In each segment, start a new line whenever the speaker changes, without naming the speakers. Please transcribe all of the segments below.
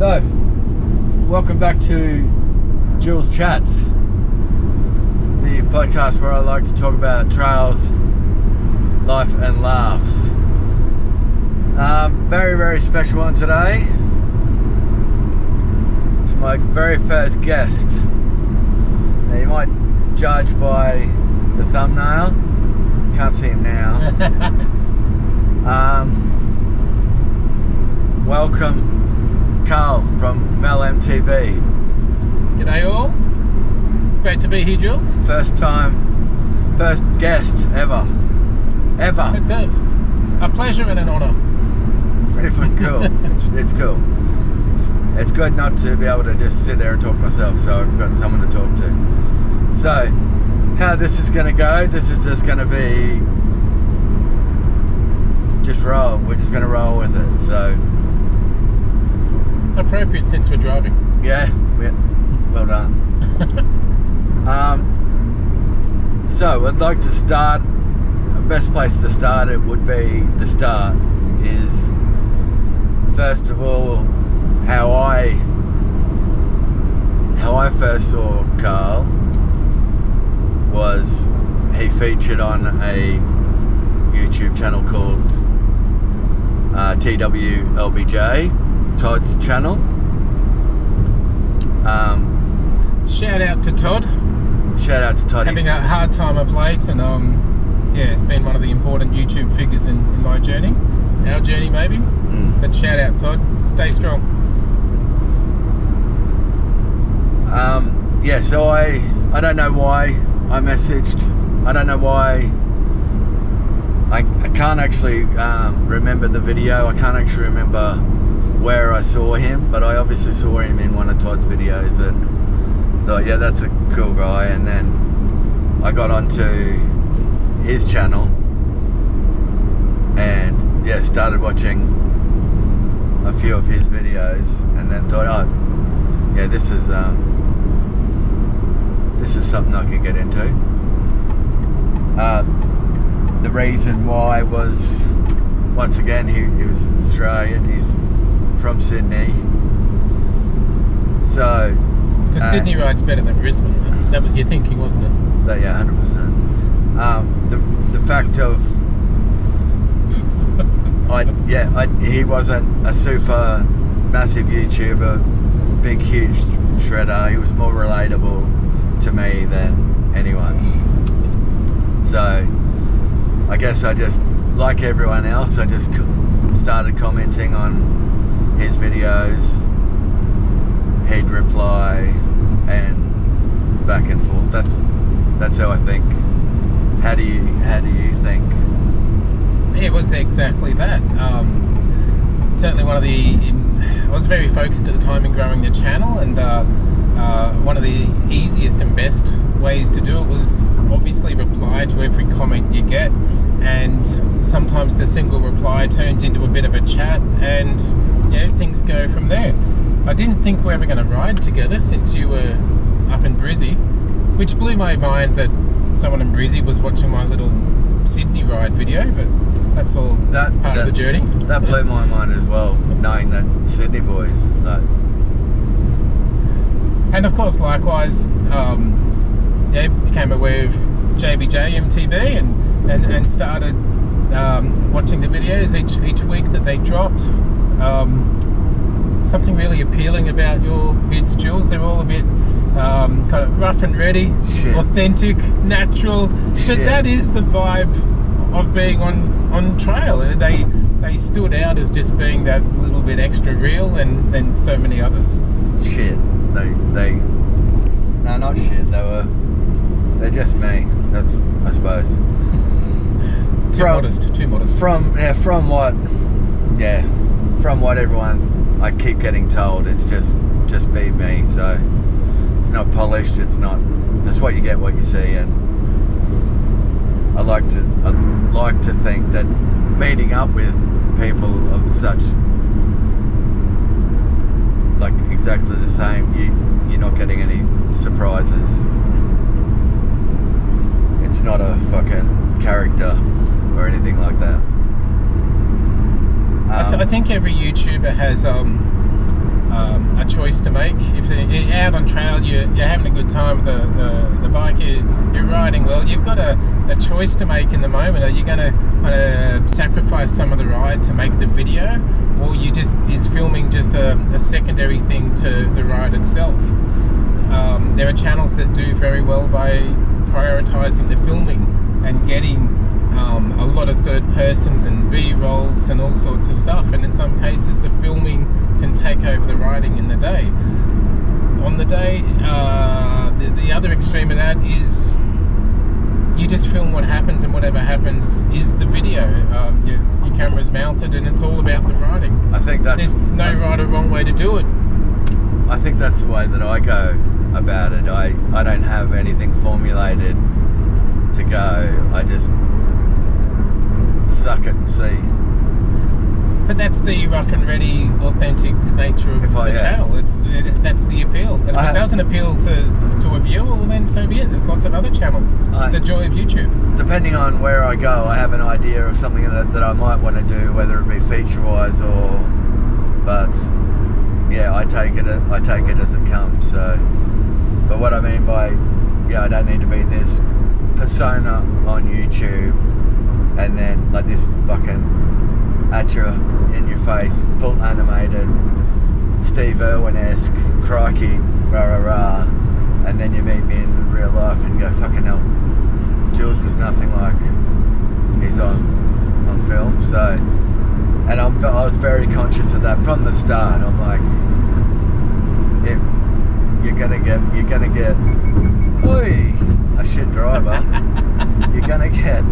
So, welcome back to Jules Chats, the podcast where I like to talk about trails, life and laughs. Very, very special one today. It's my very first guest. Now you might judge by the thumbnail. Can't see him now. Welcome, Carl from Mal MTB.
G'day all. Great to be here, Jules.
First guest ever.
A pleasure and an honour.
Pretty fucking cool. It's cool. It's good not to be able to just sit there and talk to myself, so I've got someone to talk to. So, how this is going to go, this is just going to be just roll. We're just going to roll with it. So
it's appropriate since we're driving.
Yeah, well done. So I'd like to start. The best place to start it would be the start. Is first of all how I first saw Carl was he featured on a YouTube channel called TWLBJ, Todd's channel.
Shout out to Todd.
Shout out to Todd.
Having a hard time of late, and it's been one of the important YouTube figures in my journey, our journey maybe. But shout out Todd, stay strong.
So I don't know why I messaged. I don't know why. I can't actually remember the video. I can't actually remember where I saw him, but I obviously saw him in one of Todd's videos and thought, yeah, that's a cool guy. And then I got onto his channel and started watching a few of his videos, and then thought, this is something I could get into. The reason why was, once again, he was Australian. He's from Sydney. So,
because Sydney ride's better than Brisbane. That was your thinking, wasn't it?
Yeah, 100%. The fact of he wasn't a super massive YouTuber, big huge shredder. He was more relatable to me than anyone. So I guess I just, like everyone else, I just started commenting on his videos. He'd reply, and back and forth. That's how I think. How do you think?
It was exactly that. Certainly I was very focused at the time in growing the channel, and one of the easiest and best ways to do it was obviously reply to every comment you get, and sometimes the single reply turns into a bit of a chat, and things go from there. I didn't think we were ever going to ride together since you were up in Brizzy, which blew my mind that someone in Brizzy was watching my little Sydney ride video, but that's all part of the journey.
That blew my mind as well, knowing that Sydney boys.
And of course, likewise, became aware of JBJ MTB and started watching the videos each week that they dropped. Something really appealing about your vids, Jules. They're all a bit kind of rough and ready, authentic, natural. But that is the vibe of being on trail. They stood out as just being that little bit extra real than so many others.
Not shit. They're just me. That's, I suppose.
Too modest.
From what everyone I keep getting told, it's just be me. So it's not polished. It's not. That's what you get, what you see, and I like to think that meeting up with people of such exactly the same, you're not getting any surprises. It's not a fucking character or anything like that.
I think every YouTuber has a choice to make. If you're out on trail, you're having a good time with the bike, you're riding well, you've got a choice to make in the moment. Are you going to kind of sacrifice some of the ride to make the video, or is filming just a secondary thing to the ride itself? There are channels that do very well by prioritizing the filming and getting a lot of third persons and B-rolls and all sorts of stuff, and in some cases the filming can take over the riding in the day. On the day, the other extreme of that is you just film what happens, and whatever happens is the video. Your camera's mounted and it's all about the riding.
I think
there's no right or wrong way to do it.
I think that's the way that I go about it. I don't have anything formulated to go. I just suck it and see.
But that's the rough and ready, authentic nature of the channel. That's the appeal. And if it doesn't appeal to a viewer, well then so be it. There's lots of other channels. It's the joy of YouTube.
Depending on where I go, I have an idea of something that I might want to do, whether it be feature-wise or. But yeah, I take it as it comes. So, but what I mean by I don't need to be this persona on YouTube, and then like this fucking at you in your face, full animated, Steve Irwin-esque, crikey, rah rah rah, and then you meet me in real life and you go, fucking hell, Jules is nothing like he's on film. So, and I was very conscious of that from the start. I'm like, if you're gonna get, oi, a shit driver, you're gonna get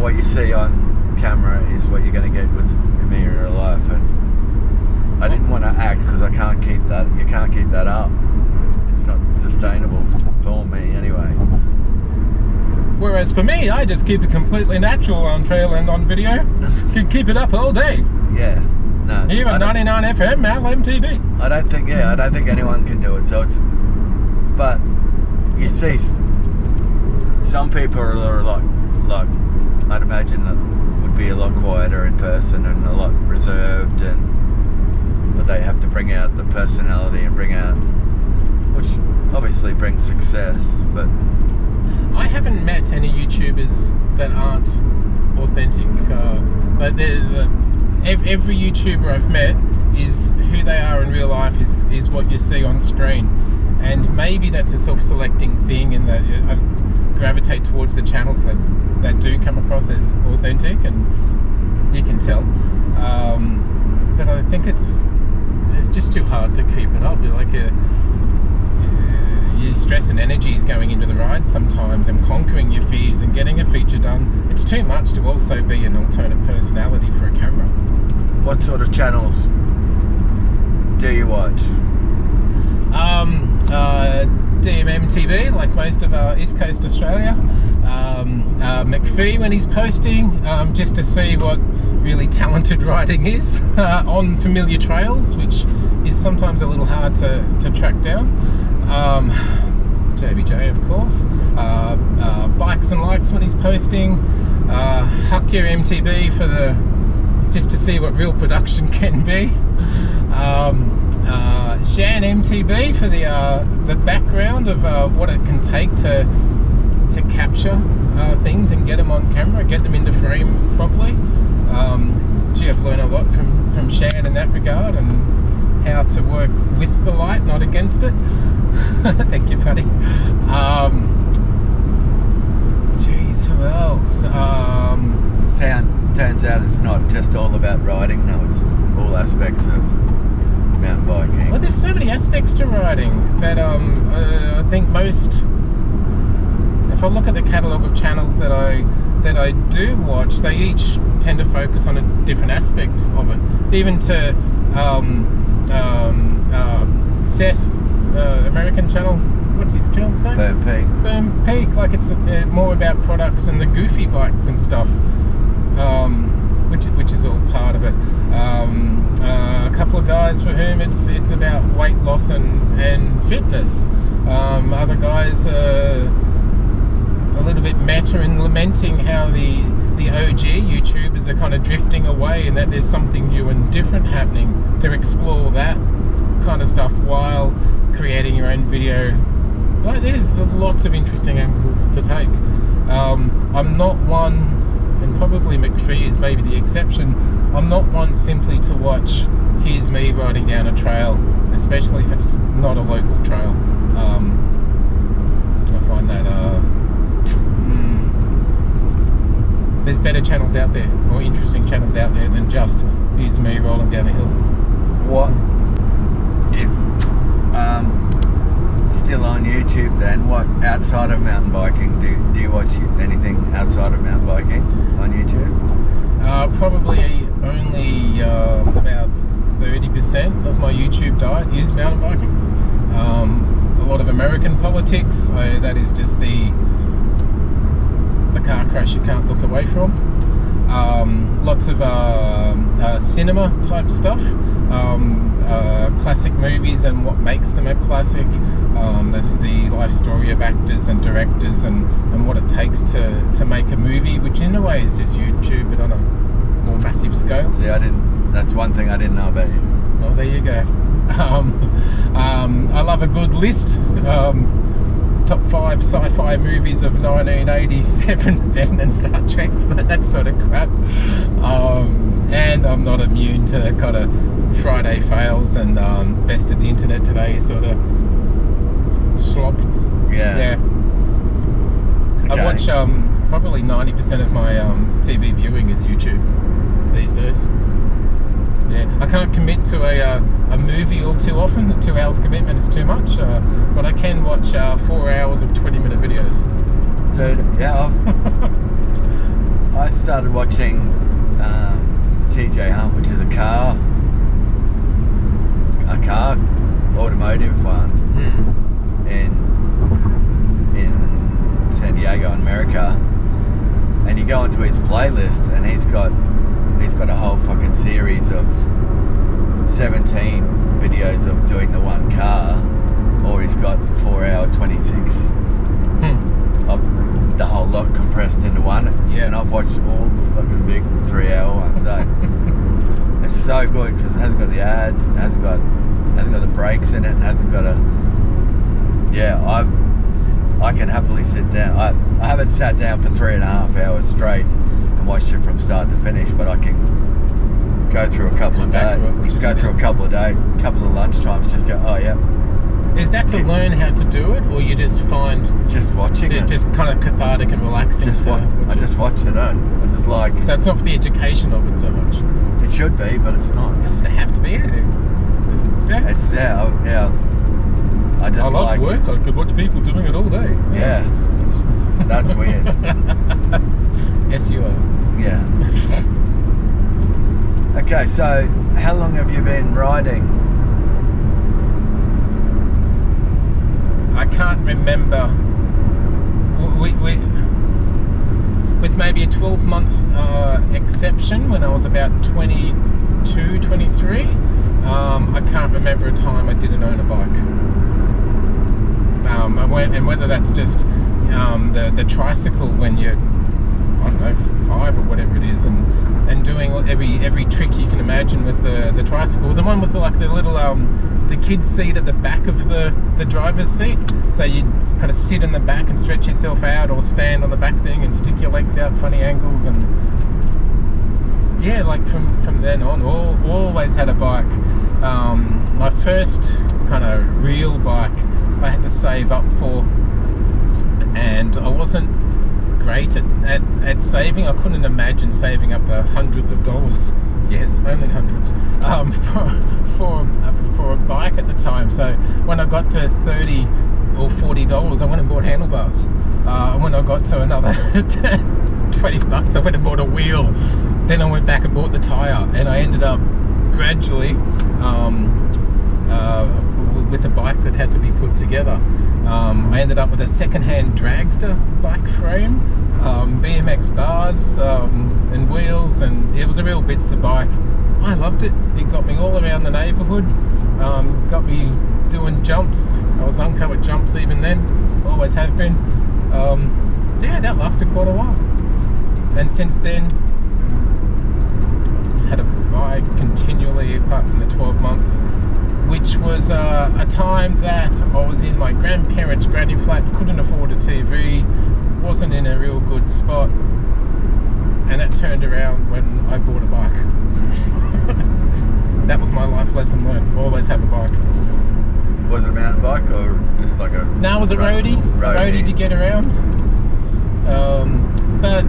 what you see on camera is what you're going to get with me in real life, and I didn't want to act because I can't keep that. You can't keep that up. It's not sustainable for me anyway.
Whereas for me, I just keep it completely natural on trail and on video. Can keep it up all day.
Yeah. No.
Here on 99 FM, Mal MTB.
I don't think anyone can do it. So it's, but you see, some people are like I'd imagine that would be a lot quieter in person and a lot reserved, but they have to bring out the personality and bring out, which obviously brings success. But
I haven't met any YouTubers that aren't authentic. But every YouTuber I've met is who they are in real life is what you see on screen, and maybe that's a self-selecting thing in that I gravitate towards the channels that do come across as authentic, and you can tell. But I think it's just too hard to keep it up. Your stress and energy is going into the ride sometimes, and conquering your fears and getting a feature done. It's too much to also be an alternate personality for a camera.
What sort of channels do you watch?
MTB, like most of East Coast Australia. McPhee when he's posting, just to see what really talented riding is on familiar trails, which is sometimes a little hard to track down. JBJ, of course. Bikes and Likes when he's posting. Huck Your MTB just to see what real production can be. Shan MTB for the background of what it can take to capture things and get them on camera, get them into frame properly. I've learned a lot from Shan in that regard, and how to work with the light, not against it. Thank you, buddy. Who else?
Sound turns out it's not just all about riding. No, it's all aspects of mountain biking.
Well, there's so many aspects to riding that I think most. If I look at the catalogue of channels that I do watch, they each tend to focus on a different aspect of it. Even to Seth, American channel. What's his channel's name? Burn Peak. Like it's more about products and the goofy bikes and stuff, which is all part of it. A couple of guys for whom it's about weight loss and fitness. Other guys a little bit meta and lamenting how the OG YouTubers are kind of drifting away, and that there's something new and different happening, to explore that kind of stuff while creating your own video. Like, there's lots of interesting angles to take. I'm not one, and probably McPhee is maybe the exception, I'm not one simply to watch here's me riding down a trail, especially if it's not a local trail. I find that there's better channels out there, more interesting channels out there than just here's me rolling down a hill.
What if still on YouTube then, what outside of mountain biking, do you watch anything outside of mountain biking on YouTube?
Probably only about 30% of my YouTube diet is mountain biking. A lot of American politics, that is just the car crash you can't look away from. Lots of cinema type stuff, classic movies and what makes them a classic. There's the life story of actors and directors and what it takes to make a movie, which in a way is just YouTube, but on a more massive scale.
See, that's one thing I didn't know about you.
Well, there you go. I love a good list. Top 5 sci-fi movies of 1987, better than Star Trek, that sort of crap. And I'm not immune to kind of Friday fails and best of the internet today sort of slop. Yeah. Okay. I watch probably 90% of my TV viewing is YouTube these days. Yeah, I can't commit to a movie all too often. The 2 hours commitment is too much, but I can watch 4 hours of 20-minute videos.
Dude, yeah, I started watching TJ Hunt, which is a car automotive one in San Diego in America, and you go into his playlist and he's got a whole fucking series of 17 videos of doing the one car, or he's got 4 hour 26 of the whole lot compressed into one. Yeah. And I've watched all the fucking big 3 hour ones. It's so good because it hasn't got the ads, it hasn't got the breaks in it, and hasn't got I can happily sit down. I haven't sat down for 3.5 hours straight and watched it from start to finish, but I can go through a couple of days, couple of lunchtimes, just go, oh yeah.
Is that to learn how to do it, or you just find
just watching it
just kind of cathartic and relaxing?
I just watch it. I just like.
So it's not for the education of it so much.
It should be, but it's not.
It doesn't have to be anything. Yeah.
It's yeah. I
love work. I could watch people doing it all day.
Yeah, that's weird.
Yes, you are.
Yeah. Okay, so how long have you been riding?
I can't remember. With maybe a 12-month exception when I was about 22, 23, I can't remember a time I didn't own a bike. And whether that's just the tricycle when you're, I don't know, 5 or whatever it is, and doing every trick you can imagine with the tricycle. The one with the little the kid's seat at the back of the driver's seat, so you kind of sit in the back and stretch yourself out, or stand on the back thing and stick your legs out funny angles. And yeah, like from then on, always had a bike. My first kind of real bike I had to save up for, and I wasn't great at saving. I couldn't imagine saving up the hundreds of dollars, yes, only hundreds, for a bike at the time. So when I got to $30 or $40, I went and bought handlebars. When I got to another $20, I went and bought a wheel. Then I went back and bought the tire, and I ended up gradually with a bike that had to be put together. I ended up with a second-hand dragster bike frame, BMX bars and wheels, and it was a real bits of bike. I loved it. It got me all around the neighbourhood, got me doing jumps. I was unco at jumps even then, always have been. yeah, that lasted quite a while. And since then, I've had a bike continually apart from the 12 months, which was a time that I was in my grandparents' granny flat, couldn't afford a TV, wasn't in a real good spot, and that turned around when I bought a bike. That was my life lesson learned. Always have a bike.
Was it a mountain bike or just like a...
No, it was a roadie. A roadie to get around. But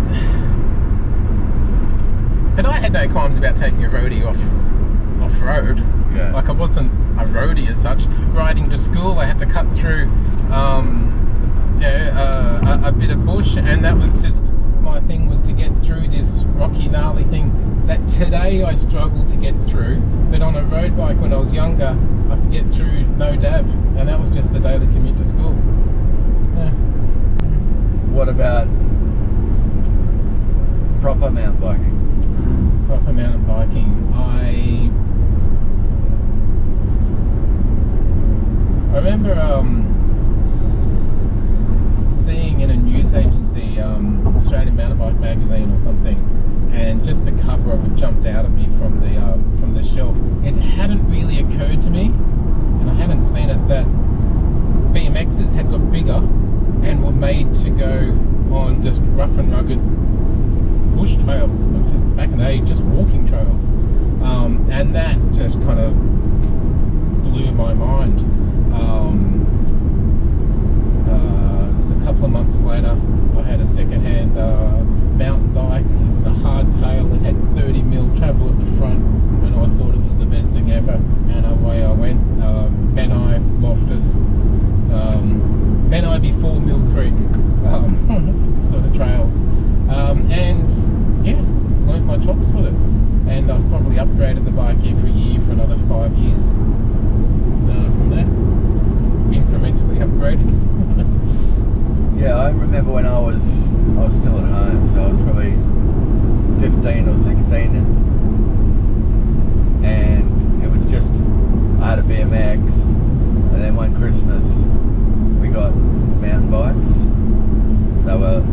I had no qualms about taking a roadie off-road.
Yeah.
Like, I wasn't a roadie as such. Riding to school, I had to cut through a bit of bush, and that was just... My thing was to get through this rocky, gnarly thing that today I struggle to get through, but on a road bike when I was younger, I could get through no dab, and that was just the daily commute to school. Yeah.
What about proper mountain biking?
Proper mountain biking. I remember seeing in a news agency, Australian Mountain Bike magazine or something, and just the cover of it jumped out at me from the shelf. It hadn't really occurred to me, and I hadn't seen it, that BMXs had got bigger and were made to go on just rough and rugged bush trails, back in the day, just walking trails, and that just kind of blew my mind. It was a couple of months later, I had a second-hand mountain bike. It was a hardtail. It had 30mm travel at the front, and I thought it was the best thing ever, and away I went. Menai, Loftus, Menai before Mill Creek, sort of trails, and yeah, learnt my chops with it, and I've probably upgraded the bike every year for another 5 years from there, incrementally upgraded.
Yeah, I remember when I was still at home, so I was probably 15 or 16, and it was just, I had a BMX, and then one Christmas we got mountain bikes. They were,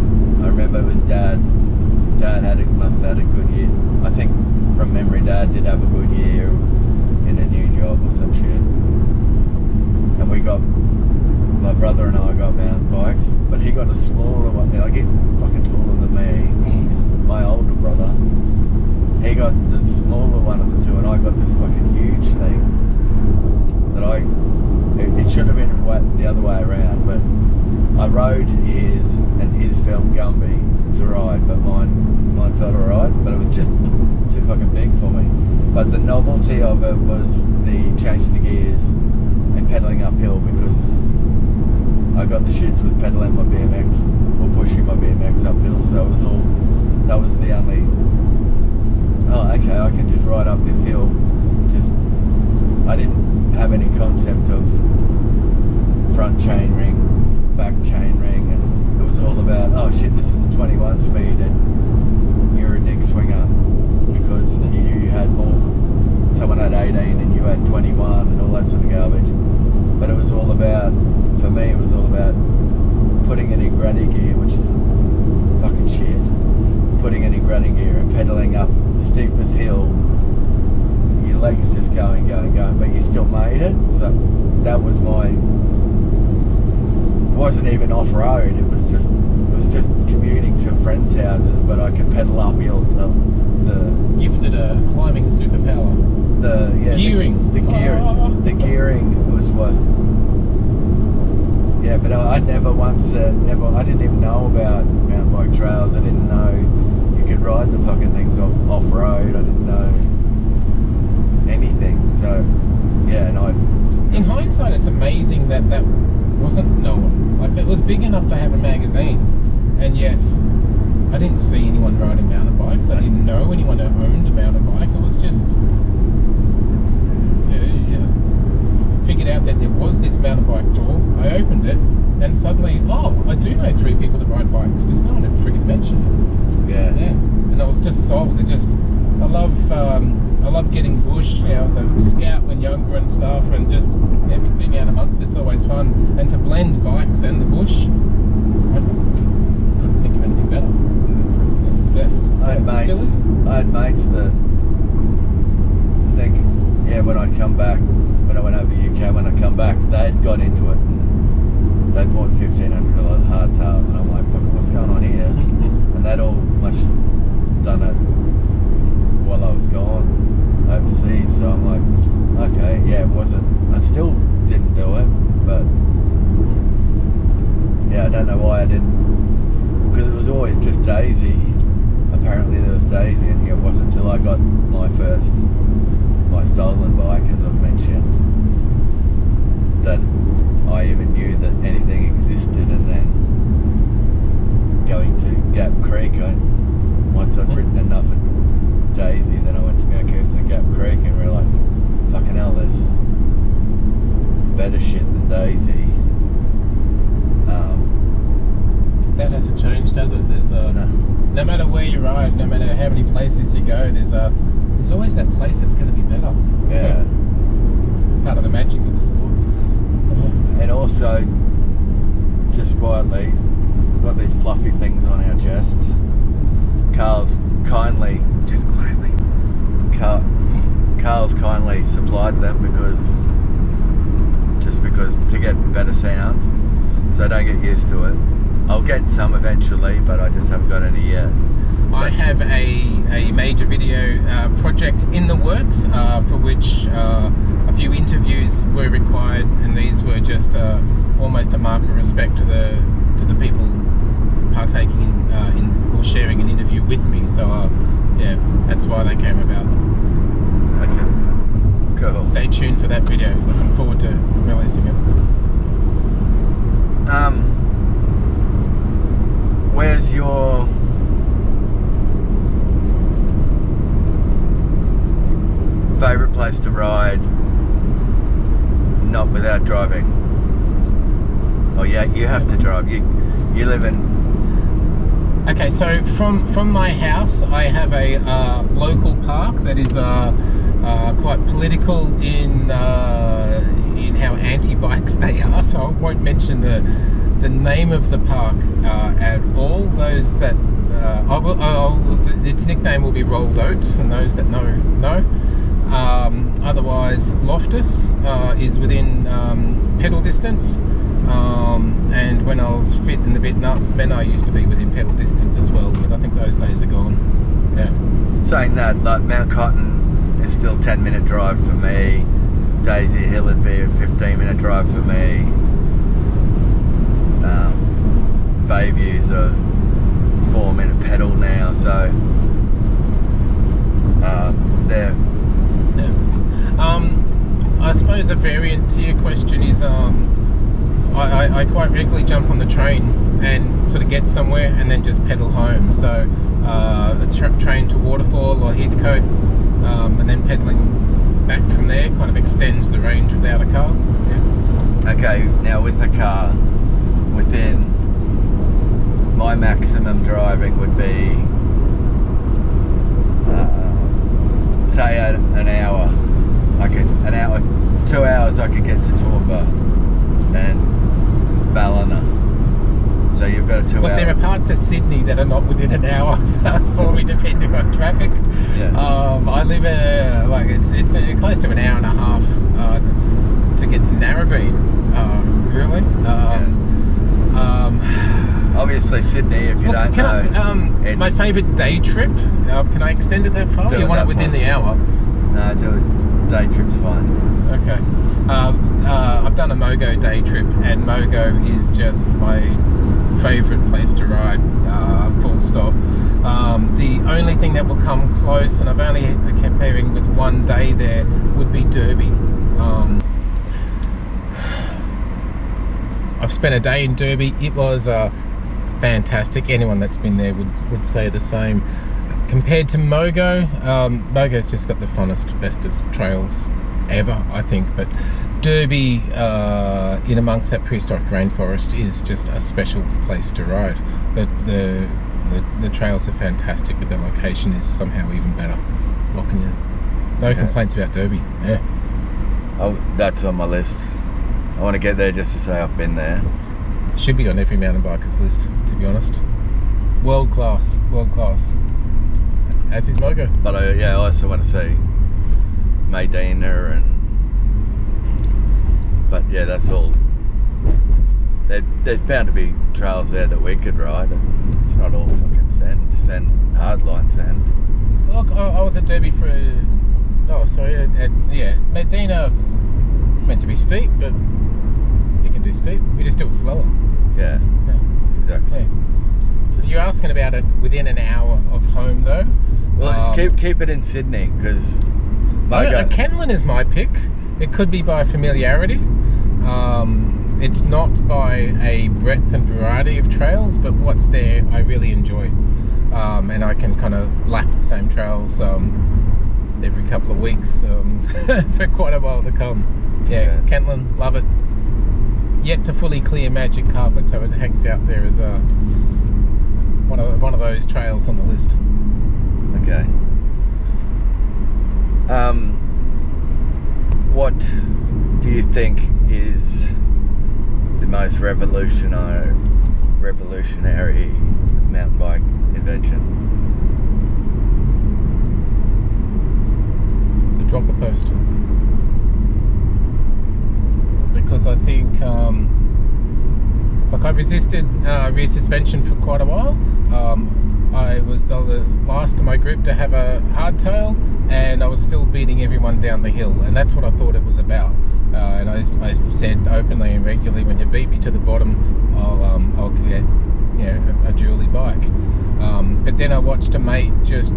I remember it was Dad must have had a good year. I think from memory Dad did have a good year in a new job or some shit. And my brother and I got mountain bikes, but he got a smaller one. Like, he's fucking taller than me. He's my older brother. He got the smaller one of the two, and I got this fucking huge thing that it should have been the other way around, but I rode his, and his felt Gumby to ride, but mine felt alright, but it was just too fucking big for me. But the novelty of it was the changing the gears and pedaling uphill, because I got the shits with pedaling my BMX or pushing my BMX uphill, so that was the only, oh okay, I can just ride up this hill. I didn't have any concept of front chain ring, back chain ring, and it was all about, oh shit, this is a 21 speed and you're a dick swinger because you had more, someone had 18 and you had 21 and all that sort of garbage. But it was all about, for me, it was all about putting it in granny gear, which is fucking shit. Putting it in granny gear and pedaling up the steepest hill, your legs just going, but you still made it. So that was wasn't even off-road, it was just commuting to friends' houses, but I could pedal uphill.
Gifted a climbing superpower. Gearing.
The gearing was what. Yeah, but I never once I didn't even know about mountain bike trails. I didn't know you could ride the fucking things off-road. I didn't know anything. So yeah, and
in hindsight, it's amazing that wasn't known. Like, it was big enough to have a magazine, and yet I didn't see anyone riding mountain bikes. I didn't know anyone who owned a mountain bike. It was just figured out that there was this mountain bike door. I opened it, and suddenly, I do know 3 people that ride bikes, just no one had friggin' mentioned it.
Yeah.
And I was just sold. I love getting bush. I was a scout when younger and stuff, and just being out amongst it's always fun. And to blend bikes and the bush, I couldn't
had mates that I think, when I'd come back, when I went over to UK, when I come back, they'd got into it and they'd bought $1,500 hardtails, and I'm like, fuck, what's going on here? And they'd all much done it while I was gone overseas, so I'm like, okay, yeah, it wasn't, I still didn't do it, but yeah, I don't know why I didn't, because it was always just Daisy. Apparently there was Daisy in here. It wasn't until I got my stolen bike, as I've mentioned, that I even knew that anything existed. And then going to Gap Creek, once I'd written enough at Daisy, then I went to Mount Keith to Gap Creek and realised, fucking hell, there's better shit than Daisy.
That hasn't changed, does it? There's no matter where you ride, no matter how many places you go, there's always that place that's going to be better.
Yeah.
Part of the magic of the sport.
And also, just quietly, we've got these fluffy things on our chests. Carl's kindly supplied them because to get better sound, so I don't get used to it. I'll get some eventually, but I just haven't got any yet.
I have a major video project in the works for which a few interviews were required, and these were just almost a mark of respect to the people partaking in or sharing an interview with me. So yeah, that's why they came about.
Okay, cool.
Stay tuned for that video. Looking forward to releasing it.
Where's your favourite place to ride, not without driving? Oh yeah, you have to drive. You live in...
Okay, so from my house, I have a local park that is quite political in how anti-bikes they are. So I won't mention the name of the park at all. Those that its nickname will be Rolled Oats, and those that know. Otherwise, Loftus is within pedal distance. And when I was fit and a bit nuts, then I used to be within pedal distance as well, but I think those days are gone. Yeah.
Saying that, like Mount Cotton is still 10-minute drive for me. Daisy Hill would be a 15-minute drive for me. Bayview's a 4-minute pedal now, so there.
Yeah. I suppose a variant to your question is I quite regularly jump on the train and sort of get somewhere and then just pedal home. So a train to Waterfall or Heathcote, and then pedaling back from there kind of extends the range without a car. Yeah.
Okay, now with a car, within my maximum driving would be say an hour. 2 hours I could get to Toowoomba and Ballina. So you've got a 2 hour.
Look, there are parts of Sydney that are not within an hour for me, depending on traffic.
Yeah.
I live it's close to an hour and a half to get to Narooma. Really.
Obviously Sydney, if you don't know.
My favourite day trip. Can I extend it that far?
Do
You
it
want
that
it within
far.
the hour?
No, do it. Day trip's fine.
Okay. I've done a Mogo day trip, and Mogo is just my favourite place to ride, full stop. The only thing that will come close, and I've only comparing with one day there, would be Derby. I've spent a day in Derby. It was fantastic. Anyone that's been there would say the same. Compared to Mogo, Mogo's just got the funnest, bestest trails ever, I think. But Derby, in amongst that prehistoric rainforest, is just a special place to ride. The trails are fantastic, but the location is somehow even better. What can you? No complaints about Derby. Yeah.
Oh, that's on my list. I want to get there just to say I've been there.
Should be on every mountain biker's list, to be honest. World class. as is Mogo.
But I also want to see Medina but yeah, that's all. There's bound to be trails there that we could ride. It's not all fucking sand, hardline sand.
Look, I was at Derby for Medina. It's meant to be steep, but you can do steep. We just do it slower.
Yeah. Exactly.
Yeah. You're asking about it within an hour of home, though.
Well, keep it in Sydney, because
Kembla is my pick. It could be by familiarity. It's not by a breadth and variety of trails, but what's there I really enjoy. And I can kind of lap the same trails every couple of weeks for quite a while to come. Yeah, Kembla, love it. Yet to fully clear Magic Carpet, so it hangs out there as one of those trails on the list.
Okay. What do you think is the most revolutionary mountain bike invention?
The dropper post. Because I think I've resisted rear suspension for quite a while. I was the last of my group to have a hardtail, and I was still beating everyone down the hill, and that's what I thought it was about. And I said openly and regularly, when you beat me to the bottom, I'll get a Julie bike. But then I watched a mate just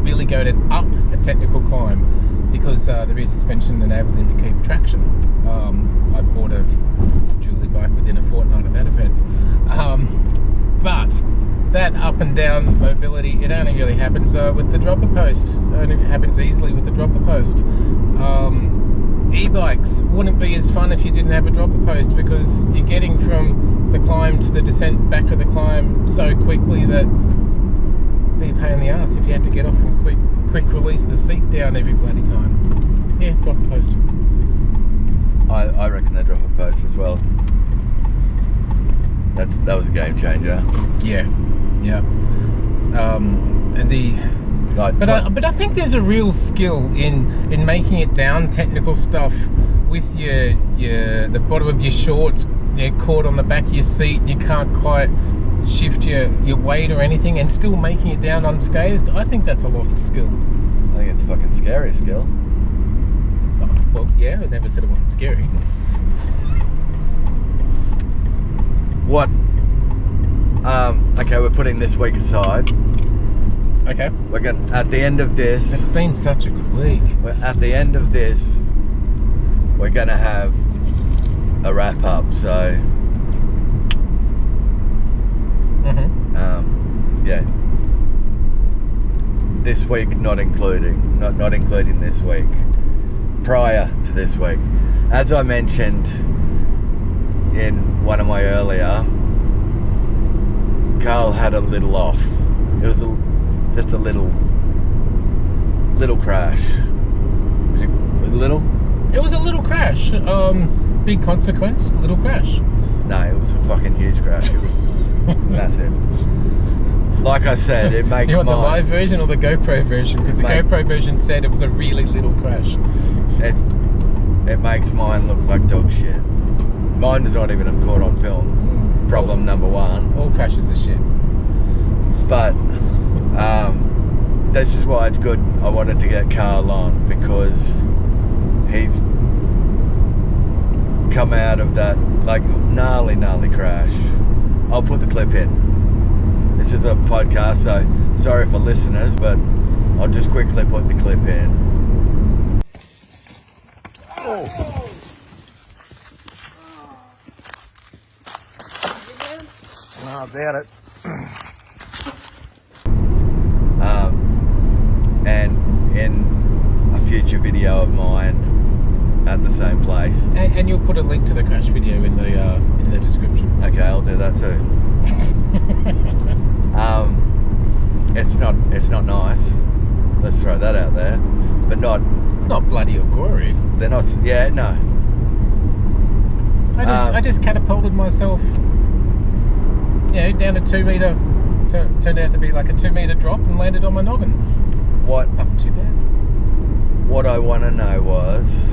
billy goated up a technical climb because the rear suspension enabled him to keep traction. I bought a Julie bike within a fortnight of that event. But that up and down mobility, it only really happens with the dropper post. It only happens easily with the dropper post. E-bikes wouldn't be as fun if you didn't have a dropper post, because you're getting from the climb to the descent back to the climb so quickly that it'd be a pain in the ass if you had to get off and quick release the seat down every bloody time. Yeah, dropper post.
I reckon the dropper post as well. That was a game changer.
Yeah. But I think there's a real skill in making it down technical stuff with the bottom of your shorts caught on the back of your seat. You can't quite shift your weight or anything, and still making it down unscathed. I think that's a lost skill.
I think it's a fucking scary skill.
Oh, well, yeah, I never said it wasn't scary.
What? Okay, we're putting this week aside.
Okay.
We're going at the end of this.
It's been such a good week.
At the end of this, we're gonna have a wrap up. So, yeah. This week, not including this week. Prior to this week, as I mentioned in one of my earlier, Carl had a little off. It was just a little crash. Was it little?
It was a little crash. Big consequence, little crash.
No, it was a fucking huge crash. It was massive. Like I said, it makes
you want the live version or the GoPro version? Because the GoPro version said it was a really little crash.
It makes mine look like dog shit. Mine is not even caught on film. Problem number one.
All crashes are shit.
But this is why it's good. I wanted to get Carl on, because he's come out of that like gnarly crash. I'll put the clip in. This is a podcast, so sorry for listeners, but I'll just quickly put the clip in.
I doubt it.
And in a future video of mine at the same place.
And you'll put a link to the crash video in the description.
Okay, I'll do that too. It's not nice. Let's throw that out there. But
it's not bloody or gory.
They're not. Yeah, no.
I just catapulted myself, down a 2 meter turned out to be like a 2 metre drop and landed on my noggin. Nothing too bad.
What I want to know was,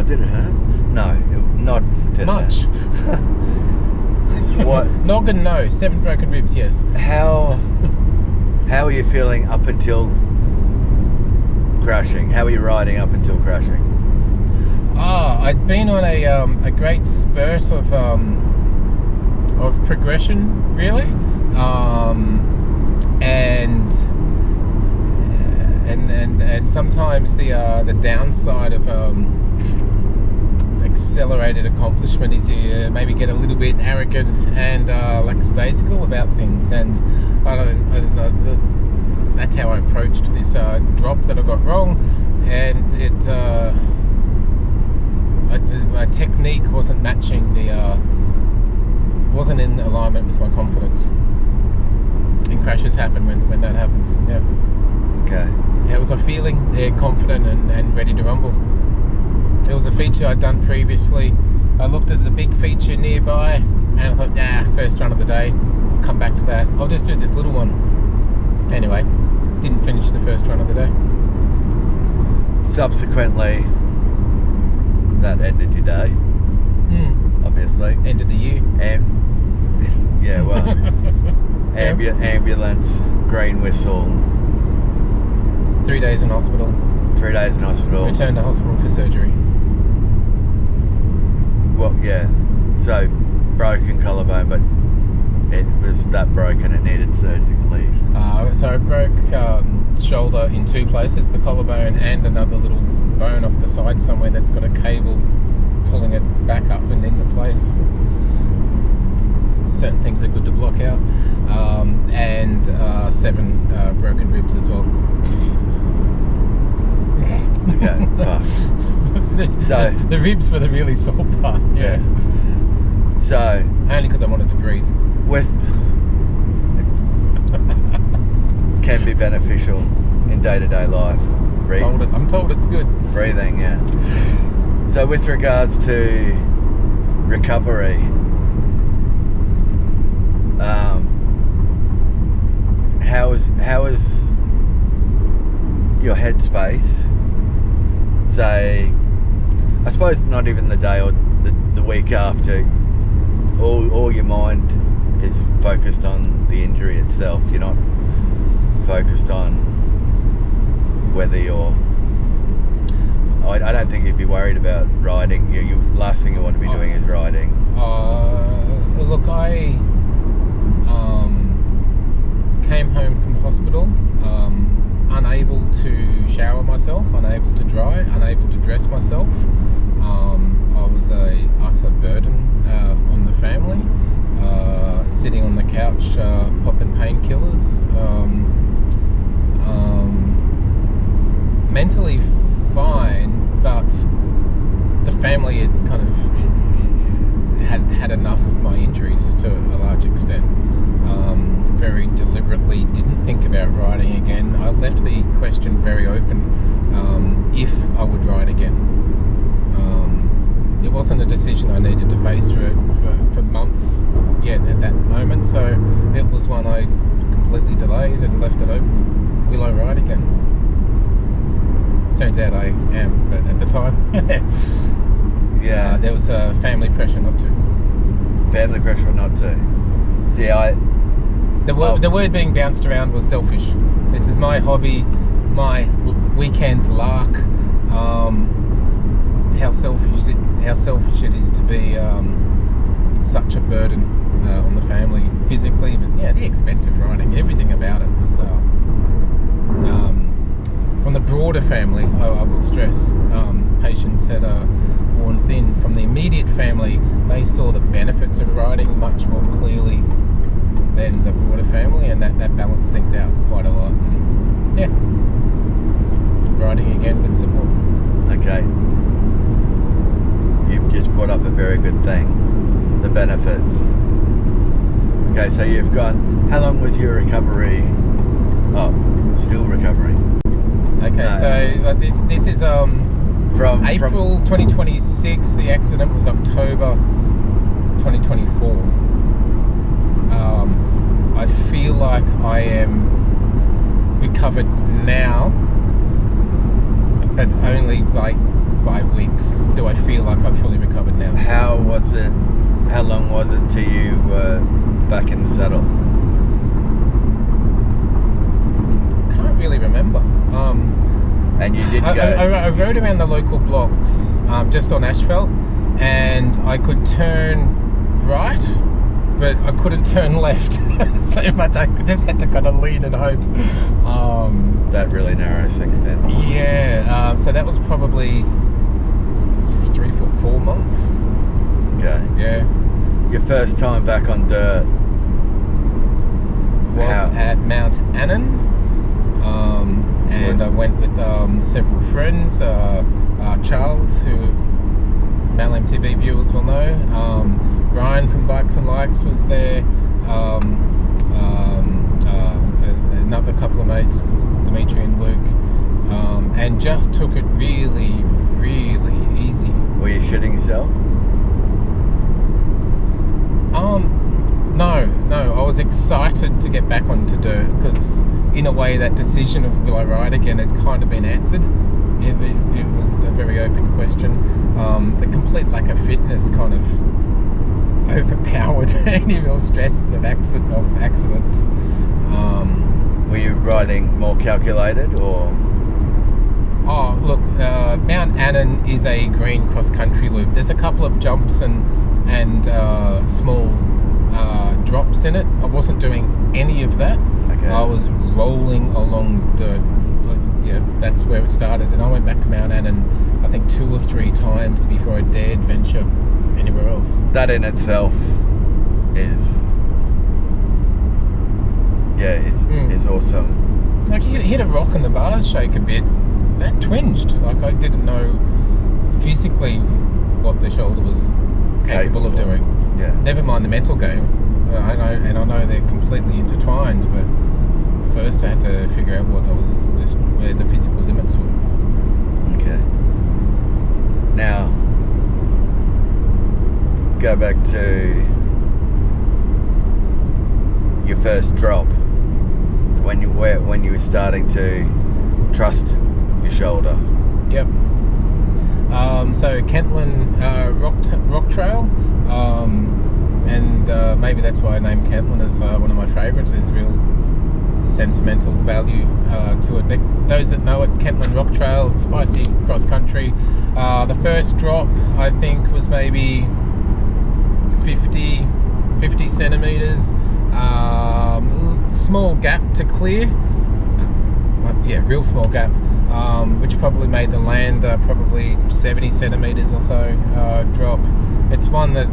did it hurt? No, not
much.
What?
Noggin, no. 7 broken ribs, yes.
How are you feeling up until crashing? How are you riding up until crashing?
I'd been on a great spurt of progression, really, and sometimes the downside of accelerated accomplishment is you maybe get a little bit arrogant and lackadaisical about things, and I don't know, that's how I approached this drop that I got wrong, and my technique wasn't matching wasn't in alignment with my confidence, and crashes happen when that happens. Yeah.
Okay.
Yeah, it was a feeling, confident and ready to rumble. It was a feature I'd done previously. I looked at the big feature nearby and I thought, first run of the day, I'll come back to that. I'll just do this little one. Anyway, didn't finish the first run of the day.
Subsequently, that ended your day. Obviously.
Ended the year.
Yeah, well, ambulance, green whistle.
3 days in hospital.
3 days in hospital.
Returned to hospital for surgery.
Well, yeah. So, broken collarbone, but it was that broken it needed surgically.
So I broke shoulder in 2 places, the collarbone and another little bone off the side somewhere that's got a cable pulling it back up and into place. Certain things are good to block out. And 7 broken ribs as well.
Okay, fuck.
The ribs were the really sore part. Yeah.
So
only because I wanted to breathe.
Can be beneficial in day-to-day life.
I'm told it's good.
Breathing, yeah. So with regards to recovery, how is your headspace? Say, I suppose not even the day or the week after. All your mind is focused on the injury itself. You're not focused on whether you're. I don't think you'd be worried about riding. You last thing you want to be doing is riding.
Look, I came home from hospital, unable to shower myself, unable to dry, unable to dress myself. I was a utter burden on the family, sitting on the couch popping painkillers. Mentally fine, but the family had kind of had enough of my injuries to a large extent. Very deliberately didn't think about riding again. I left the question very open if I would ride again. It wasn't a decision I needed to face for months yet at that moment, so it was one I completely delayed and left it open. Will I ride again? Turns out I am, but at the time,
yeah,
there was family pressure not to.
Family pressure not to. See,
the word being bounced around was selfish. This is my hobby, my weekend lark. How selfish it is to be such a burden on the family physically, but yeah, the expense of riding, everything about it was. From the broader family, I will stress, patients had worn thin. From the immediate family, they saw the benefits of riding much more clearly than the broader family, and that balanced things out quite a lot. And yeah, riding again with support.
Okay, you've just brought up a very good thing, the benefits. Okay, so you've gone, how long was your recovery? Oh, still recovering.
Okay, so this is from April 2026. The accident was October 2024. I feel like I am recovered now, but only like by weeks do I feel like I'm fully recovered now.
How long was it till you were back in the saddle?
Can't really remember.
And you did go...
I rode around the local blocks just on asphalt, and I could turn right, but I couldn't turn left so much. I just had to kind of lean and hope.
That really narrows things down.
Yeah, so that was probably 4 months.
Okay.
Yeah.
Your first time back on dirt
was at Mount Annan. And I went with several friends, Charles, who Mal MTB viewers will know, Ryan from Bikes and Likes was there, another couple of mates, Dimitri and Luke, and just took it really, really easy.
Were you shitting yourself?
No, I was excited to get back onto dirt, because in a way that decision of will I ride again had kind of been answered. It was a very open question. The complete lack of fitness kind of overpowered any real stresses of accidents.
Were you riding more calculated, or?
Oh, look, Mount Annan is a green cross-country loop. There's a couple of jumps and small drops in it. I wasn't doing any of that.
Okay.
I was rolling along dirt. Yeah, that's where it started. And I went back to Mount Annan, I think 2 or 3 times before I dared venture anywhere else.
That in itself is... Yeah, it's awesome.
Like, you hit a rock and the bars shake a bit. That twinged. Like, I didn't know physically what the shoulder was capable of doing.
Yeah.
Never mind the mental game. I know they're completely intertwined, but first I had to figure out where the physical limits were.
Okay. Now, go back to your first drop. When you were starting to trust your shoulder.
Yep. So Kentland rock trail, and maybe that's why I named Kentland as one of my favourites. There's real sentimental value to it. But those that know it, Kentland rock trail, spicy cross country. The first drop I think was maybe 50 centimetres. Small gap to clear. Real small gap. Which probably made the land probably 70 centimetres or so drop. It's one that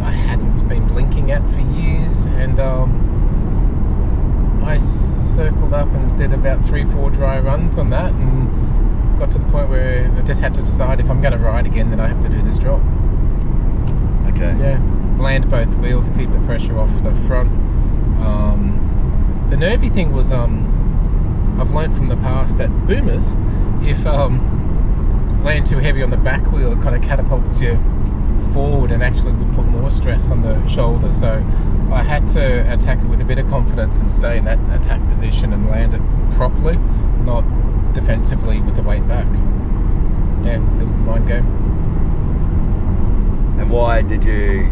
I hadn't been blinking at for years, and I circled up and did about 3-4 dry runs on that, and got to the point where I just had to decide if I'm going to ride again, then I have to do this drop.
Okay.
Yeah, land both wheels, keep the pressure off the front. The nervy thing was I've learnt from the past at boomers, if land too heavy on the back wheel, it kind of catapults you forward and actually would put more stress on the shoulder. So I had to attack it with a bit of confidence and stay in that attack position and land it properly, not defensively with the weight back. Yeah, that was the mind game.
And why did you...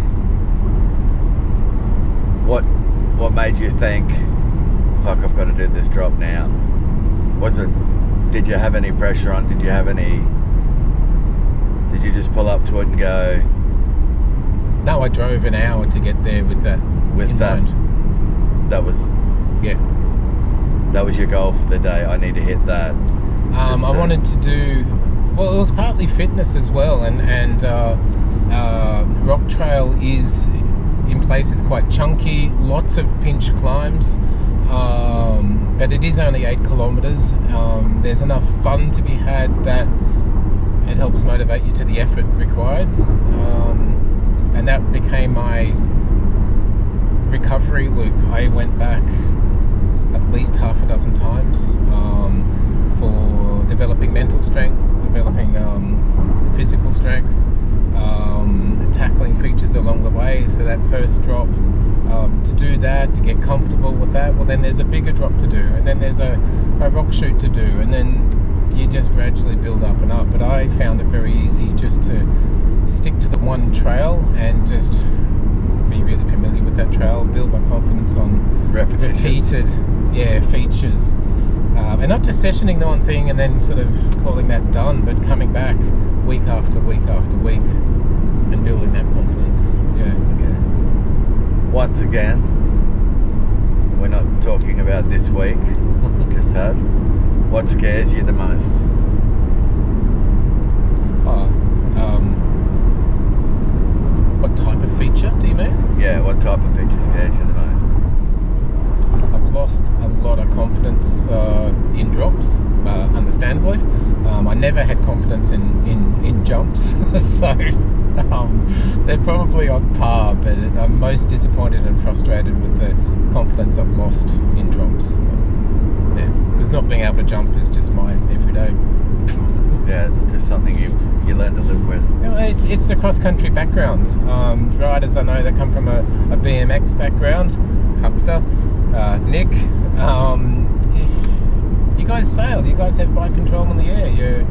What made you think, fuck, I've got to do this drop now? Did you have any pressure on? Did you just pull up to it and go?
No, I drove an hour to get there with that in mind.
That was your goal for the day. I need to hit that.
I wanted to do, well, it was partly fitness as well, and rock trail is in places quite chunky, lots of pinch climbs. But it is only 8 kilometres. There's enough fun to be had that it helps motivate you to the effort required. And that became my recovery loop. I went back at least half a dozen times for developing mental strength, developing physical strength, tackling features along the way. So that first drop, to do that, to get comfortable with that, well then there's a bigger drop to do, and then there's a rock shoot to do, and then you just gradually build up and up. But I found it very easy just to stick to the one trail and just be really familiar with that trail, build my confidence on repeated features, and not just sessioning the one thing and then sort of calling that done, but coming back week after week after week and building that confidence.
Okay. Once again, we're not talking about this week we just had. What scares you the most?
What type of feature do you mean?
Yeah, what type of feature scares you the most?
I've lost a lot of confidence in drops, understandably. I never had confidence in jumps, so they're probably on par, but I'm most disappointed and frustrated with the confidence I've lost in drops. Yeah, because not being able to jump is just my everyday.
Yeah, it's just something you learn to live with.
It's the cross-country background. Riders I know that come from a BMX background, Huckster, Nick, you guys sail, you guys have bike control in the air,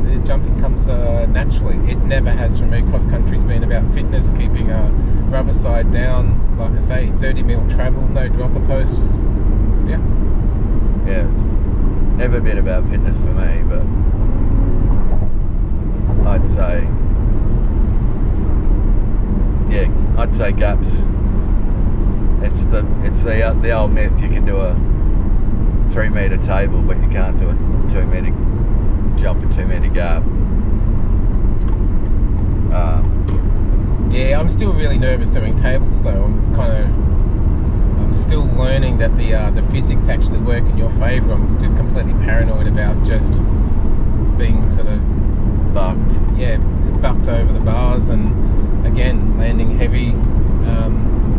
the jumping comes naturally. It never has for me. Cross-country's been about fitness, keeping a rubber side down, like I say, 30mm travel, no dropper posts.
Yeah, it's never been about fitness for me, but I'd say gaps. It's the old myth. You can do a 3-meter table, but you can't do a 2-meter jump, a 2-meter gap.
I'm still really nervous doing tables though. I'm still learning that the physics actually work in your favour. I'm just completely paranoid about just being sort of bucked over the bars, and again landing heavy,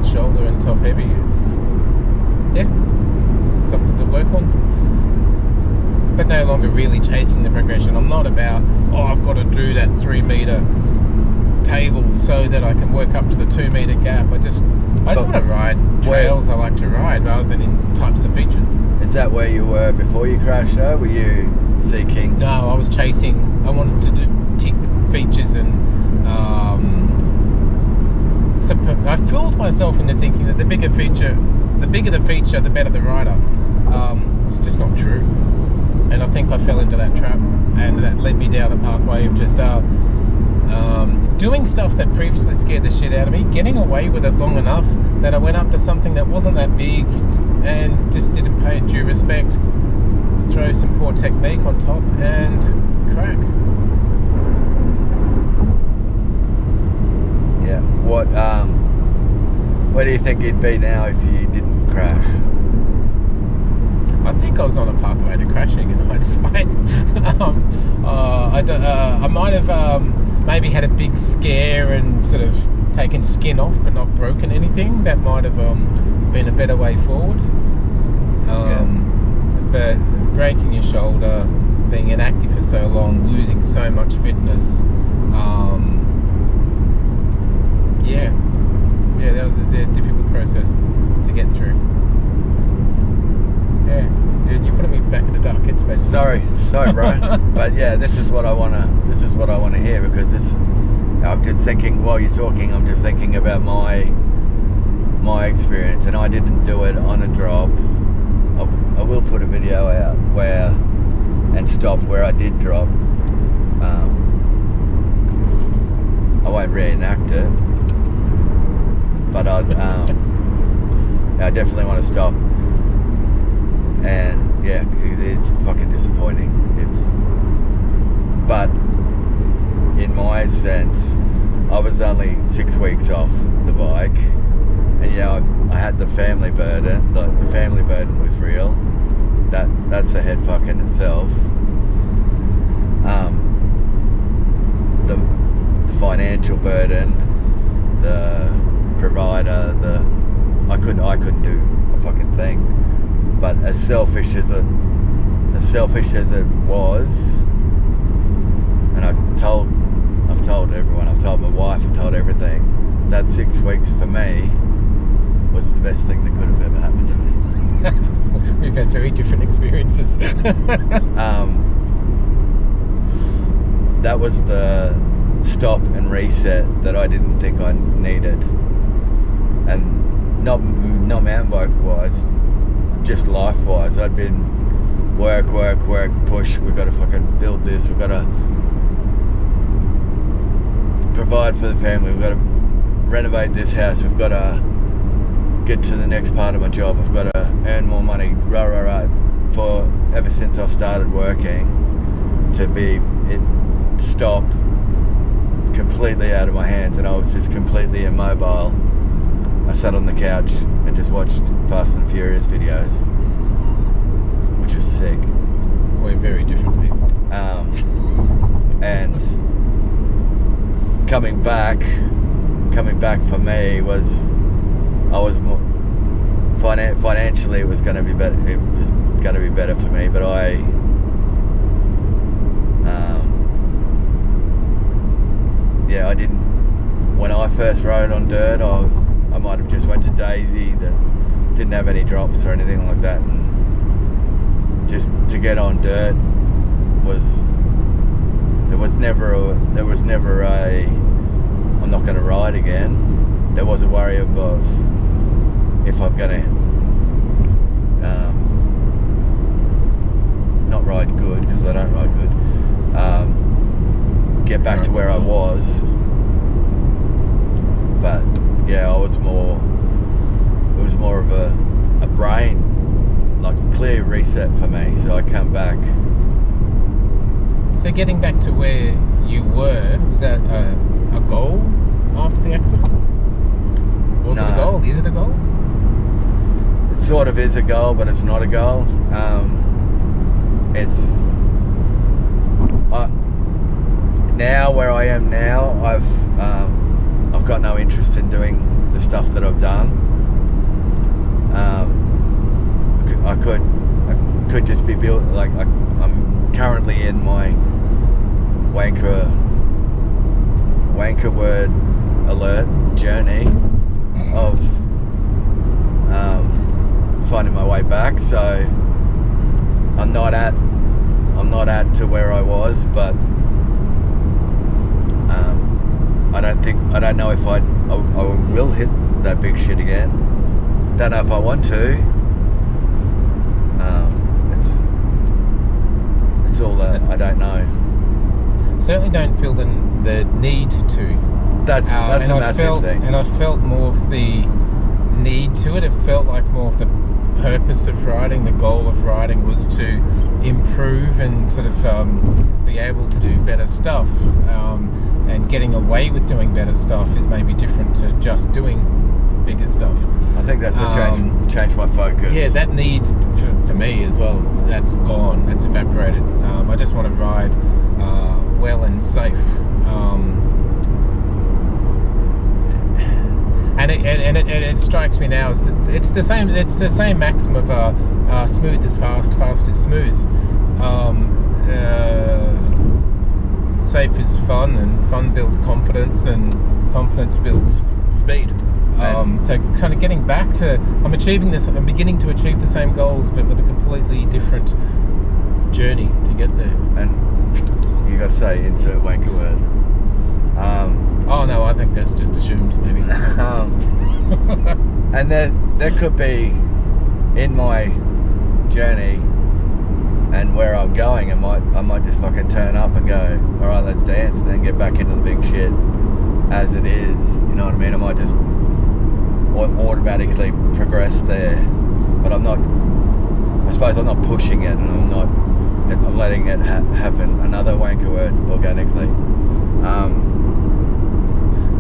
shoulder and top heavy. It's something to work on, but no longer really chasing the progression. I'm not about I've got to do that 3-meter table so that I can work up to the 2-meter gap. I just want to ride trails I like to ride rather than in types of features.
Is that where you were before you crashed though? Were you seeking?
No, I was chasing. I wanted to do tick features, and so I fooled myself into thinking that the bigger the feature, the better the rider. It's just not true, and I think I fell into that trap, and that led me down a pathway of just doing stuff that previously scared the shit out of me, getting away with it long enough that I went up to something that wasn't that big and just didn't pay it due respect, throw some poor technique on top and crack.
Yeah. Where do you think you'd be now if you didn't crash?
I think I was on a pathway to crashing in hindsight. I might have maybe had a big scare and sort of taken skin off but not broken anything. That might have been a better way forward. But breaking your shoulder, being inactive for so long, losing so much fitness, they're a difficult process to get through. You're putting me back in the dark headspace.
Sorry, bro. But yeah, this is what I wanna hear, because I'm just thinking while you're talking. I'm just thinking about my experience, and I didn't do it on a drop. I will put a video out and stop where I did drop. I won't reenact it, but I definitely want to stop. And yeah, it's fucking disappointing. But in my sense, I was only 6 weeks off the bike, and I had the family burden. The family burden was real. That's a head fuck in itself. The financial burden, the provider, I couldn't do a fucking thing. But as selfish as it was, and I told everyone, I've told my wife, I've told everything. That 6 weeks for me was the best thing that could have ever happened to me.
We've had very different experiences.
That was the stop and reset that I didn't think I needed, and not mountain bike wise, just life wise. I'd been work, push, we've got to fucking build this, we've got to provide for the family, we've got to renovate this house, we've got to get to the next part of my job, I've got to earn more money, for ever since I've started working, to be it stopped completely out of my hands and I was just completely immobile. I sat on the couch and just watched Fast and Furious videos, which was sick.
We're very different people.
And coming back for me was, I was more financially it was going to be better. It was going to be better for me, but I didn't. When I first rode on dirt, I might have just went to Daisy that didn't have any drops or anything like that, and just to get on dirt there was never a I'm not going to ride again. There was a worry of if I'm going to not ride good, because I don't ride good, get back to where I was. But yeah, it was more of a brain, like clear reset for me. So I come back.
So getting back to where you were, was that a goal after the accident? Was it a goal? Is it a goal?
It sort of is a goal, but it's not a goal. Now where I am now, I've got no interest in doing the stuff that I've done. I could just be built, like I'm currently in my wanker word alert journey of finding my way back. So I'm not at to where I was, but I don't know if I will hit that big shit again. Don't know if I want to. It's all that I don't know.
Certainly don't feel the need to.
That's a massive thing.
And I felt more of the need to it. It felt like more of the purpose of riding, the goal of riding was to improve and sort of be able to do better stuff. And getting away with doing better stuff is maybe different to just doing bigger stuff.
I think that's what changed my focus.
Yeah, that need for me as well, that's gone, that's evaporated. I just want to ride well and safe. And it strikes me now is that it's the same maxim of smooth is fast, fast is smooth. Safe is fun, and fun builds confidence, and confidence builds speed. So kind of getting back to, I'm beginning to achieve the same goals, but with a completely different journey to get there.
And you got to say, insert wanker word.
Oh no, I think that's just assumed, maybe.
And there could be, in my journey and where I'm going, I might just fucking turn up and go, all right, let's dance, and then get back into the big shit as it is. You know what I mean? I might just automatically progress there, but I suppose I'm not pushing it, and I'm letting it happen. Another wanker word, organically. I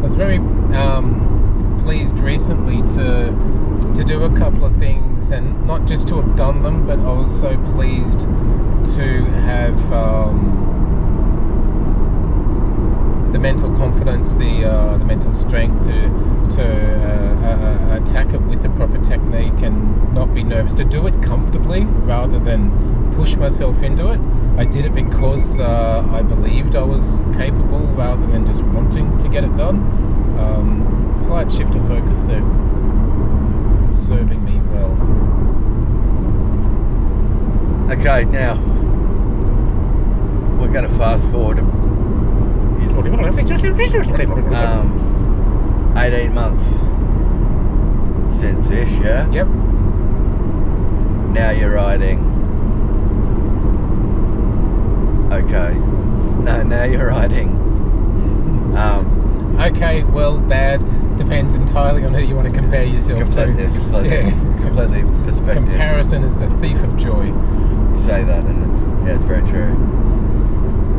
was very pleased recently to do a couple of things, and not just to have done them, but I was so pleased to have the mental confidence, the mental strength to attack it with the proper technique and not be nervous, to do it comfortably rather than push myself into it. I I did it because I believed I was capable rather than just wanting to get it done. Slight shift of focus there, serving me well.
Okay, now we're going to fast forward 18 months since-ish, yeah?
Yep.
Now you're riding. Okay. No, now you're riding.
Okay, well, bad. Depends entirely on who you want to compare yourself
completely perspective.
Comparison is the thief of joy.
You say that, and it's very true.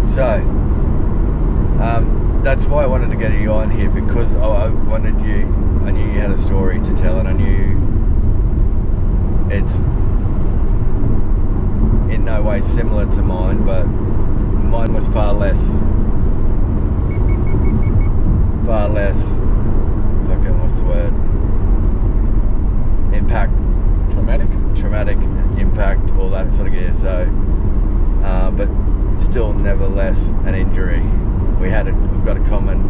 So, that's why I wanted to get you on here, because I knew you had a story to tell, and I knew it's in no way similar to mine, but mine was far less, fucking, what's the word? Impact. Traumatic impact, all that sort of gear. So, but still, nevertheless, an injury. We've got a common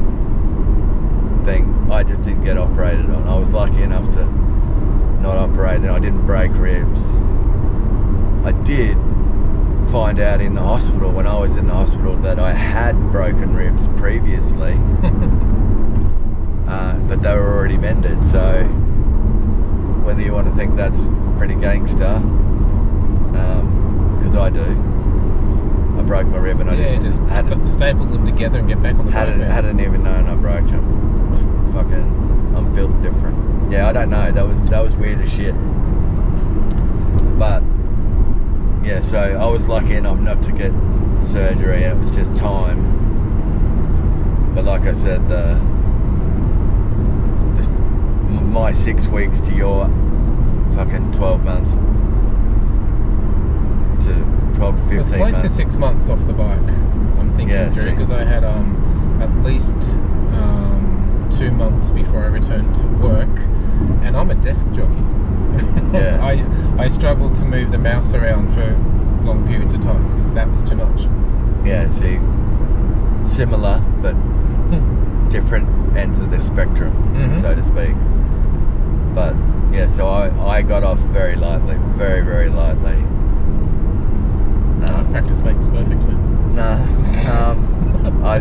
thing. I just didn't get operated on. I was lucky enough to not operate, and I didn't break ribs. I did find out in the hospital, when I was in the hospital, that I had broken ribs previously, but they were already mended. So whether you want to think that's pretty gangster, because I do. I broke my rib and I didn't.
Just staple them together and get back on the bike.
Hadn't even known I broke them. Fucking, I'm built different. Yeah, I don't know. That was weird as shit. But yeah, so I was lucky enough not to get surgery, and it was just time. But like I said, my 6 weeks to your fucking 12 months to 12 to 15 months.
It was close to 6 months off the bike, I'm thinking through, because I had at least 2 months before I returned to work, and I'm a desk jockey. Yeah. I struggled to move the mouse around for long periods of time because that was too much.
Yeah, see, similar but different ends of the spectrum, so to speak. But yeah, so I got off very lightly, very, very lightly.
Practice makes perfect, man.
I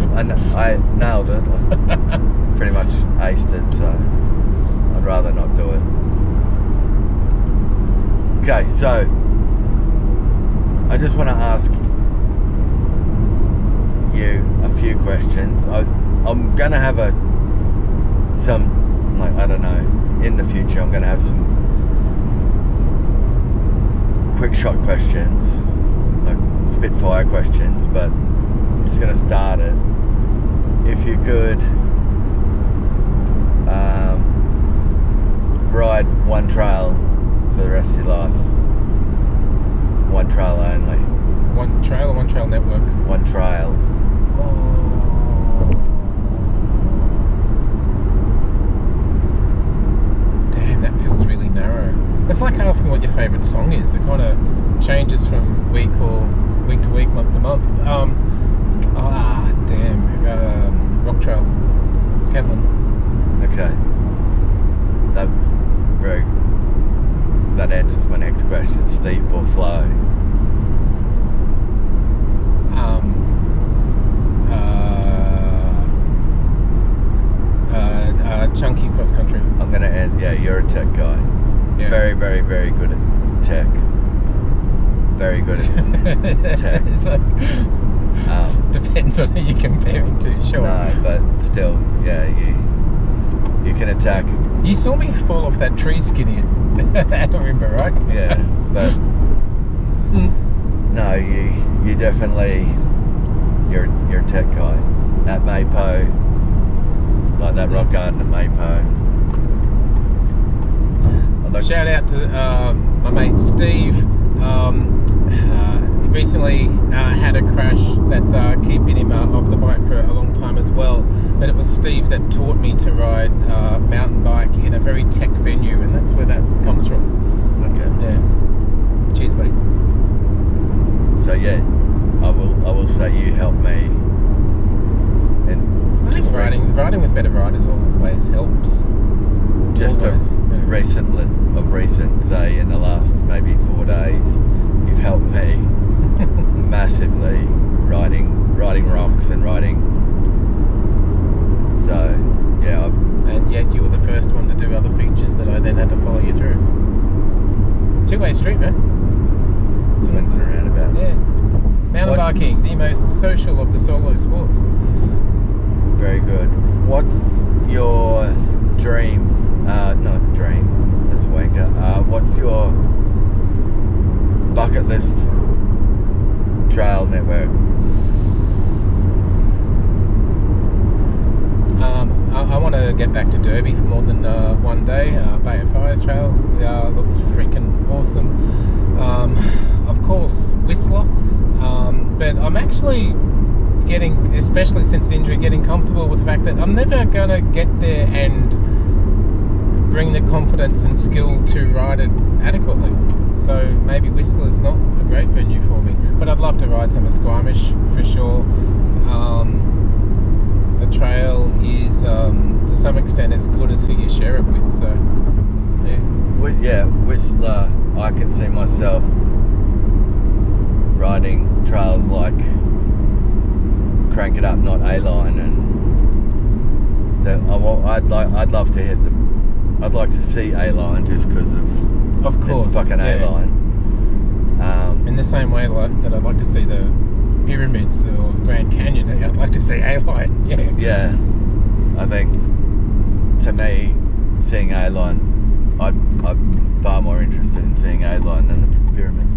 nailed it. I pretty much aced it, so I'd rather not do it. Okay, so I just want to ask you a few questions. I'm going to have in the future I'm going to have some quick shot questions, like spitfire questions, but I'm just going to start it. If you could ride one trail for the rest of your life, one trail only.
One trail or one trail network?
One trail.
Damn, that feels really narrow. It's like asking what your favourite song is. It kind of changes from week to week, month to month. Rock Trail, Kembla.
Okay. That answers my next question. Steep or flow?
Chunky cross country.
I'm gonna end. Yeah, you're a tech guy. Yeah. Very, very, very good at tech. Very good at tech.
So, depends on who you're comparing to. Sure.
No, but still, yeah, you can attack.
You saw me fall off that tree skinny at Ourimbah, right?
Yeah, but no, you definitely you're a tech guy at Mapo, like that rock garden at Mapo.
Shout out to my mate Steve. He recently had a crash that's keeping him off the bike for a long time as well. But it was Steve that taught me to ride mountain bike in a very tech venue, and that's where that comes from.
Okay.
Yeah. Cheers, buddy.
So yeah, I will say you helped me. And
I think riding with better riders always helps.
Just
Always, yeah.
recent, say in the last maybe 4 days, you've helped me massively riding rocks and riding. So yeah.
And yet you were the first one to do other features that I then had to follow you through. Two-way street, man.
Swings and roundabouts.
Yeah. Mountain biking, the most social of the solo sports.
Very good. What's your dream? Not dream. That's wanker. What's your bucket list trail network?
I want to get back to Derby for more than one day. Bay of Fires Trail looks freaking awesome. Of course, Whistler. But I'm actually getting, especially since the injury, getting comfortable with the fact that I'm never going to get there and bring the confidence and skill to ride it adequately. So maybe Whistler's not a great venue for me. But I'd love to ride some of Squamish for sure. The trail is to some extent as good as who you share it with, so
yeah. Whistler, I can see myself riding trails like Crank It Up, not A-Line, and I'd love to hit the. I'd like to see A-Line just because of
course,
it's fucking
yeah.
A-Line.
In the same way that I'd like to see the pyramids or Grand Canyon, I'd like to see A-Line.
Yeah, I think to me, seeing A-Line, I'm far more interested in seeing A-Line than the pyramids.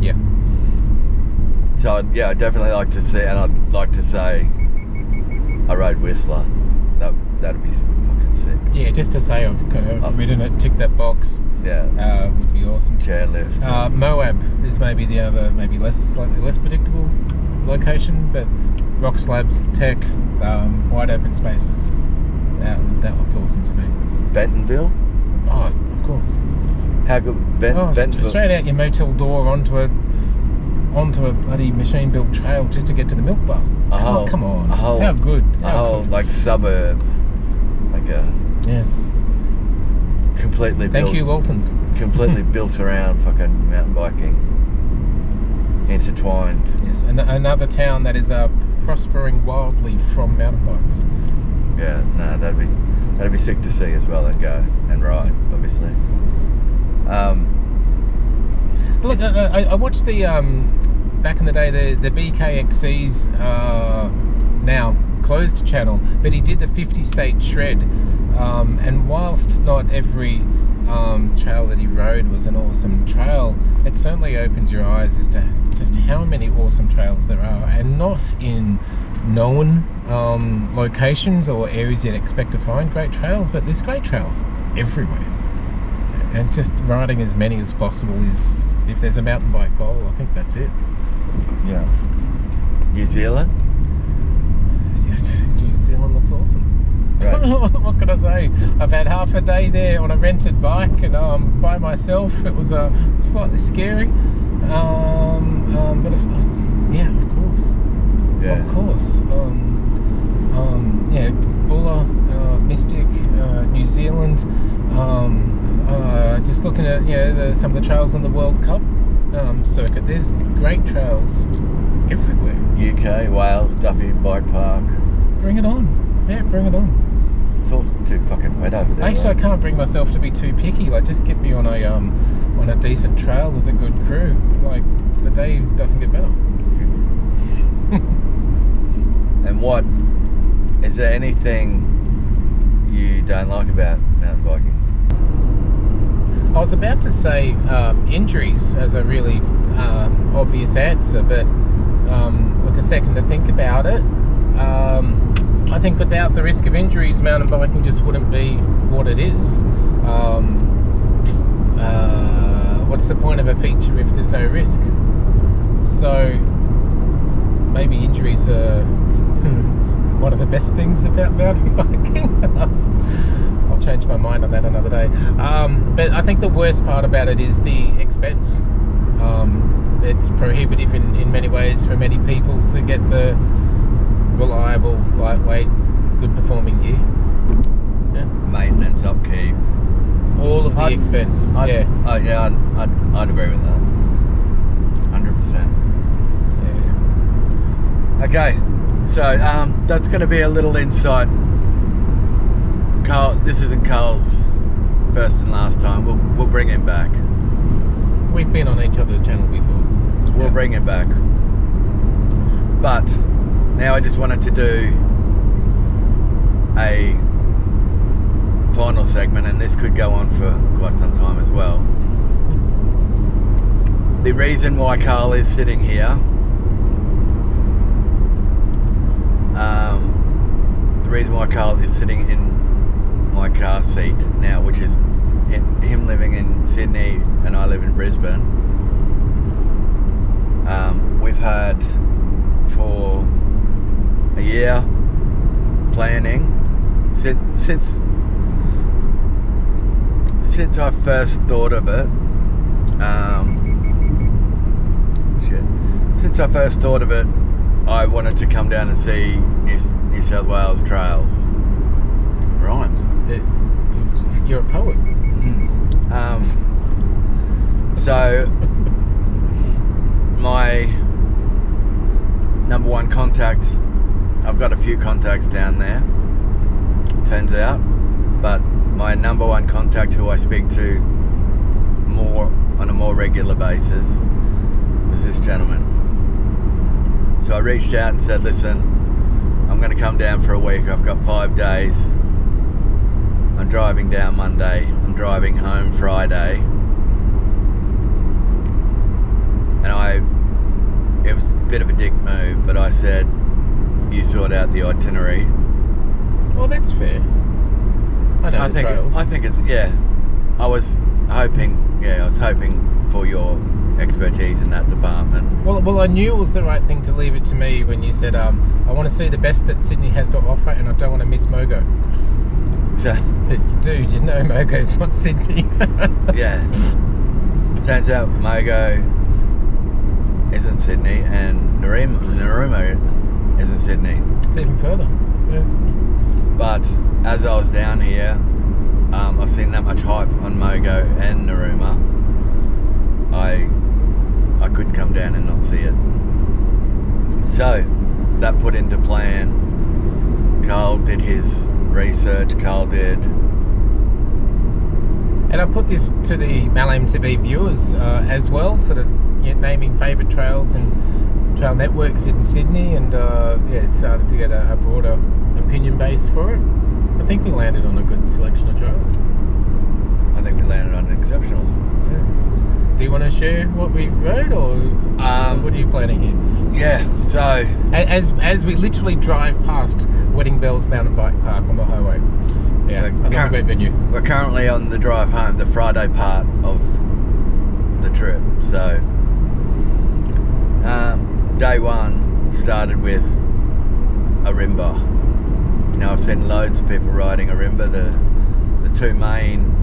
Yeah.
So I'd definitely like to see, and I'd like to say I rode Whistler. That'd be fucking sick.
Yeah, just to say I've kind of ridden it, tick that box.
Yeah.
Would be awesome.
Chairlift.
Moab is maybe the other, slightly less predictable location, but rock slabs, tech, wide open spaces. That looks awesome to me.
Bentonville?
Oh, of course.
How good? Bentonville.
Straight out your motel door onto a bloody machine-built trail just to get to the milk bar. Come on. How good?
A whole like suburb, like a
yes.
Completely.
Thank you, Waltons.
Completely built around fucking mountain biking, intertwined.
Yes, another town that is prospering wildly from mountain bikes.
Yeah, no, that'd be sick to see as well, and go and ride, obviously.
Look, I watched the back in the day the BKXC's now closed channel, but he did the 50-state shred, and whilst not every trail that he rode was an awesome trail, it certainly opens your eyes as to just how many awesome trails there are, and not in known locations or areas you'd expect to find great trails, but there's great trails everywhere. And just riding as many as possible is, if there's a mountain bike goal, I think that's it.
Yeah. New Zealand?
New Zealand looks awesome. Right. What can I say? I've had half a day there on a rented bike, and by myself. It was slightly scary. But yeah, of course.
Yeah.
Of course. Yeah, Bulla, Mystic, New Zealand. Just looking at some of the trails on the World Cup circuit. There's great trails everywhere.
UK, Wales, Duffy Bike Park.
Bring it on. Yeah, bring it on.
It's all too fucking wet over there.
Actually, I can't bring myself to be too picky. Like, just get me on a decent trail with a good crew. Like, the day doesn't get better.
And what is there anything you don't like about mountain biking?
I was about to say injuries as a really obvious answer, but with a second to think about it, I think without the risk of injuries, mountain biking just wouldn't be what it is. What's the point of a feature if there's no risk? So maybe injuries are one of the best things about mountain biking. I'll change my mind on that another day. But I think the worst part about it is the expense. It's prohibitive in many ways for many people to get the reliable, lightweight, good performing gear. Yeah.
Maintenance, upkeep,
All of the expense.
I'd agree with that. 100%.
Yeah.
Okay, so that's going to be a little insight. Carl, this isn't Carl's first and last time. We'll bring him back.
We've been on each other's channel before.
We'll bring him back. But now I just wanted to do a final segment, and this could go on for quite some time as well. The reason why Carl is sitting here, the reason why Carl is sitting in my car seat now, which is him living in Sydney and I live in Brisbane. We've had for a year planning since I first thought of it. Since I first thought of it, I wanted to come down and see New South Wales trails. Rhymes.
You're a poet.
So my number one contact, I've got a few contacts down there, turns out, but my number one contact who I speak to on a more regular basis was this gentleman. So I reached out and said, listen, I'm going to come down for a week. I've got 5 days. I'm driving down Monday. I'm driving home Friday. And it was a bit of a dick move, but I said, you sort out the itinerary.
Well, that's fair. I think trails.
I think it's, yeah. I was hoping for your expertise in that department.
Well, I knew it was the right thing to leave it to me when you said, I want to see the best that Sydney has to offer, and I don't want to miss Mogo.
So,
dude, you know Mogo's not Sydney.
Yeah. Turns out Mogo isn't Sydney, and Narooma isn't Sydney.
It's even further. Yeah.
But as I was down here, I've seen that much hype on Mogo and Narooma. I couldn't come down and not see it. So that put into plan. Carl did his research. Carl did.
And I put this to the Mal MTB viewers as well, sort of naming favourite trails and trail networks in Sydney, and started to get a broader opinion base for it. I think we landed on a good selection of trails.
I think we landed on an exceptional.
Yeah. Do you want to share what we rode, or what are you planning here?
Yeah, so
as we literally drive past Wedding Bells Mountain Bike Park on the highway. Yeah, another great venue.
We're currently on the drive home, the Friday part of the trip. So day one started with Ourimbah. Now I've seen loads of people riding Ourimbah. The two main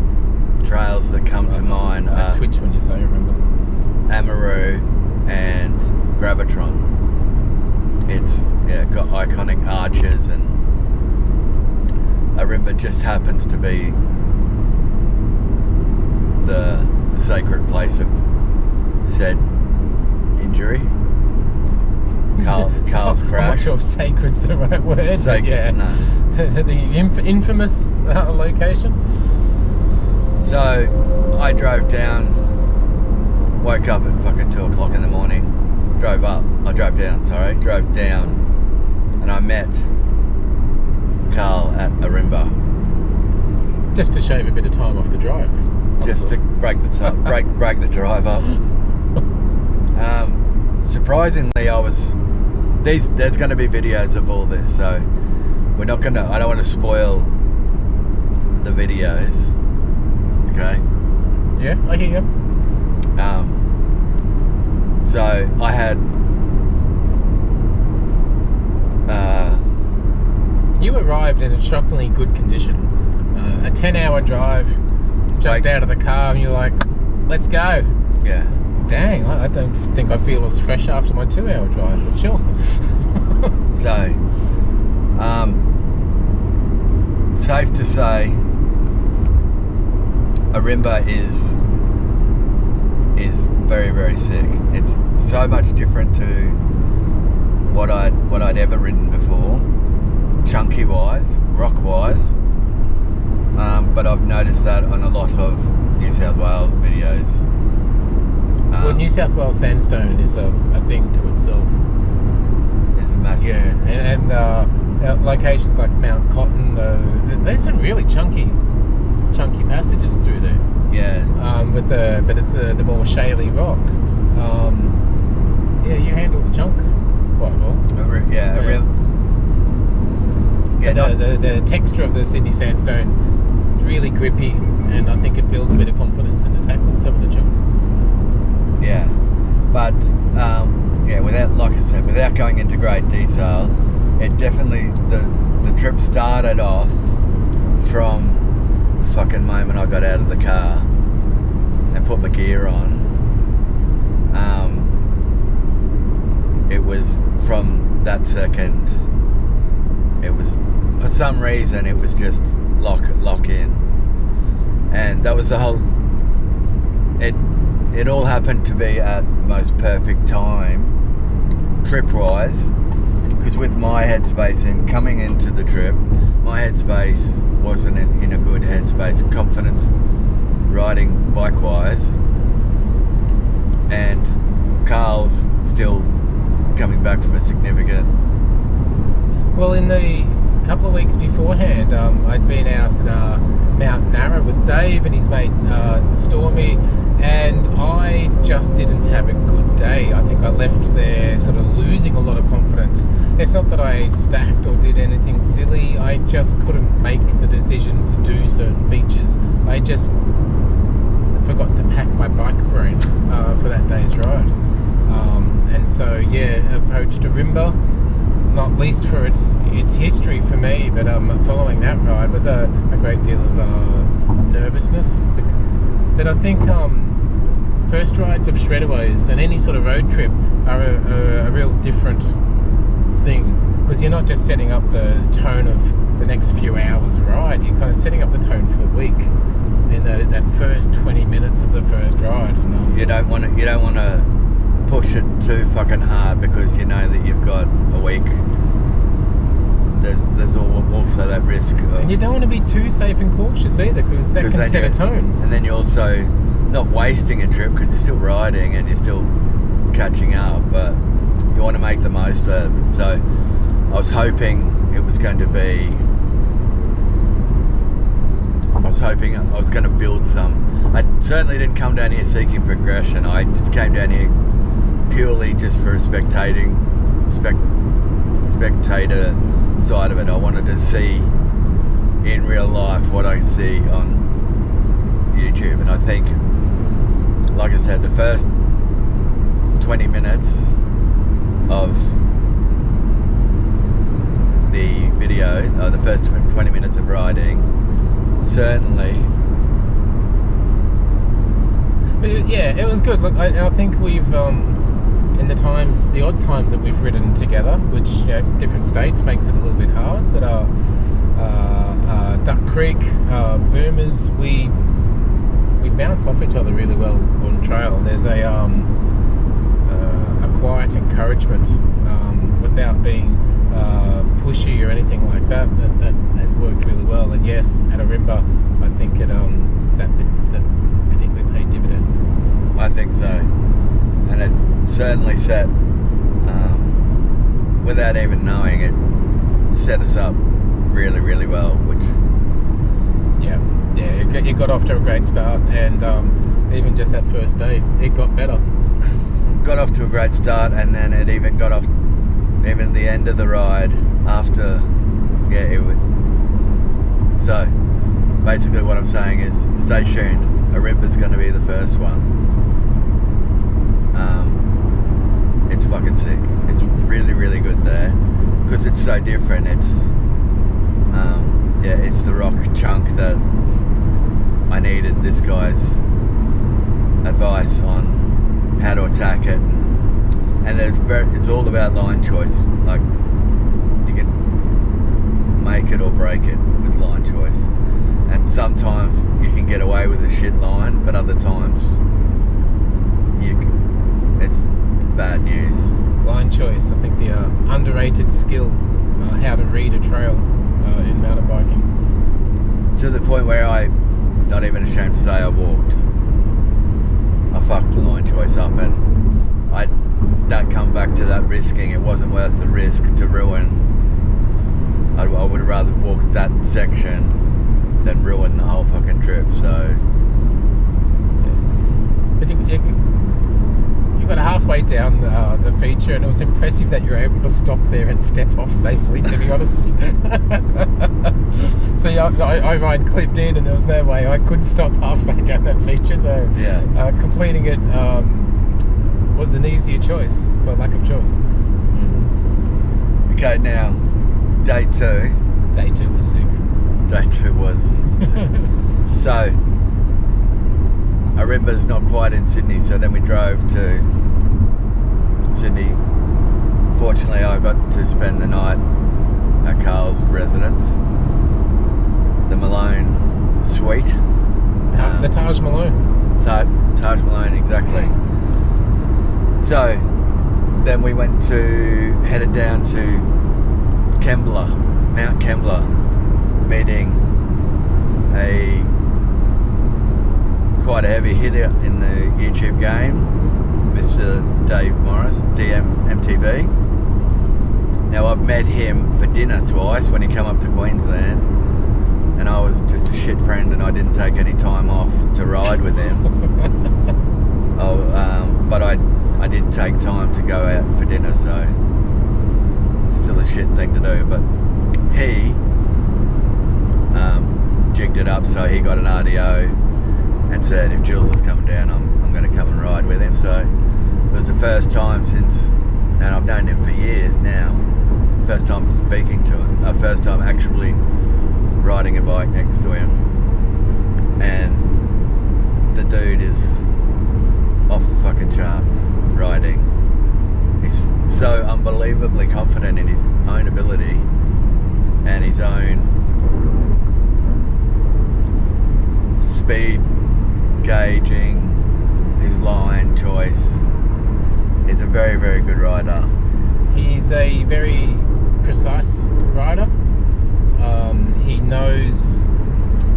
trails that come to mind are
twitch when you say Ourimbah.
Amaroo and Gravitron. It's got iconic arches, and Ourimbah just happens to be the sacred place of said injury. Carl's crash.
I'm not sure if sacred's the right word.
Sacred, no.
The infamous location.
So I drove down, woke up at fucking 2 o'clock in the morning, drove down, and I met Carl at Ourimbah.
Just to shave a bit of time off the drive.
Just to break the drive up. Surprisingly, there's going to be videos of all this, so I don't want to spoil the videos. Okay.
Yeah, I hear you.
So I had.
You arrived in a shockingly good condition. A 10-hour drive. Jumped out of the car and you're like, "Let's go."
Yeah.
dang, I don't think I feel as fresh after my 2-hour drive, but sure.
So, safe to say, Ourimbah is very, very sick. It's so much different to what I'd ever ridden before, chunky wise, rock wise. But I've noticed that on a lot of New South Wales videos.
Well, New South Wales sandstone is a thing to itself.
It's massive.
Yeah, and locations like Mount Cotton, there's some really chunky passages through there.
Yeah.
But it's the more shaly rock. Yeah, you handle the chunk quite well. The texture of the Sydney sandstone is really grippy, and I think it builds a bit of confidence into tackling some of the chunk.
Yeah, but without going into great detail, it definitely the trip started off from the fucking moment I got out of the car and put my gear on. It was from that second. It was, for some reason, it was just lock in, and that was the whole. It all happened to be at the most perfect time, trip-wise, because with my headspace and coming into the trip, my headspace wasn't in a good headspace, confidence riding bike-wise, and Carl's still coming back from a significant...
Well, in the couple of weeks beforehand, I'd been out at Mount Narooma with Dave and his mate Stormy, and I just didn't have a good day. I think I left there sort of losing a lot of confidence. It's not that I stacked or did anything silly, I just couldn't make the decision to do certain features. I just forgot to pack my bike brain for that day's ride. And so, approached Ourimbah, not least for its history for me, but following that ride with a great deal of nervousness. But I think first rides of shreddaways and any sort of road trip are a real different thing, because you're not just setting up the tone of the next few hours ride, you're kind of setting up the tone for the week in that first 20 minutes of the first ride.
You don't want to push it too fucking hard, because you know that you've got a week. There's also that risk of,
and you don't want to be too safe and cautious either, because that can set a tone.
And then you're also not wasting a trip, because you're still riding and you're still catching up, but you want to make the most of it. So I was hoping it was going to be, I was going to build some. I certainly didn't come down here seeking progression. I just came down here purely just for a spectator side of it. I wanted to see in real life what I see on YouTube, and I think, like I said, the first 20 minutes of the video, the first 20 minutes of riding, certainly.
But yeah, it was good. Look, I think we've in the odd times that we've ridden together, which different states makes it a little bit hard, but Duck Creek, Boomers, we bounce off each other really well on trail. There's a quiet encouragement without being pushy or anything like that has worked really well. And yes, at Ourimbah, I think that particularly paid dividends.
I think so, and it certainly set, without even knowing it, set us up really, really well, which...
Yeah, it got off to a great start, and even just that first day, it got better.
Got off to a great start, and then it even got off, even the end of the ride after, it would. So, basically what I'm saying is, stay tuned. Ourimbah's going to be the first one. It's fucking sick. It's really, really good there, because it's so different. It's it's the rock chunk that I needed this guy's advice on how to attack it, and it's all about line choice. Like, you can make it or break it with line choice, and sometimes you can get away with a shit line, but other times it's bad news.
Line choice, I think the underrated skill, how to read a trail in mountain biking.
To the point where I'm not even ashamed to say I walked. I fucked the line choice up, and that come back to that risking. It wasn't worth the risk to ruin. I would have rather walked that section than ruin the whole fucking trip. So,
but you got halfway down the feature, and it was impressive that you were able to stop there and step off safely, to be honest. So I ride clipped in, and there was no way I could stop halfway down that feature. So
yeah,
completing it was an easier choice, for lack of choice.
Okay, now day 2.
Day 2 was sick.
Day 2 was sick. So Ourimbah's not quite in Sydney, so then we drove to Sydney. Fortunately, I got to spend the night at Carl's residence, the Malone Suite.
The Taj Malone.
Taj Malone, exactly. So then we headed down to Kembla, Mount Kembla, meeting quite a heavy hitter in the YouTube game, Mr. Dave Morris, MTB. Now, I've met him for dinner twice when he came up to Queensland, and I was just a shit friend, and I didn't take any time off to ride with him. But I did take time to go out for dinner, so still a shit thing to do. But he jigged it up, so he got an RDO and said if Jules is coming down, I'm going to come and ride with him. So it was the first time since, and I've known him for years now, first time speaking to him, first time actually riding a bike next to him. And the dude is off the fucking charts riding. He's so unbelievably confident in his own ability and his own speed gauging, his line choice. He's a very, very good rider.
He's a very precise rider. He knows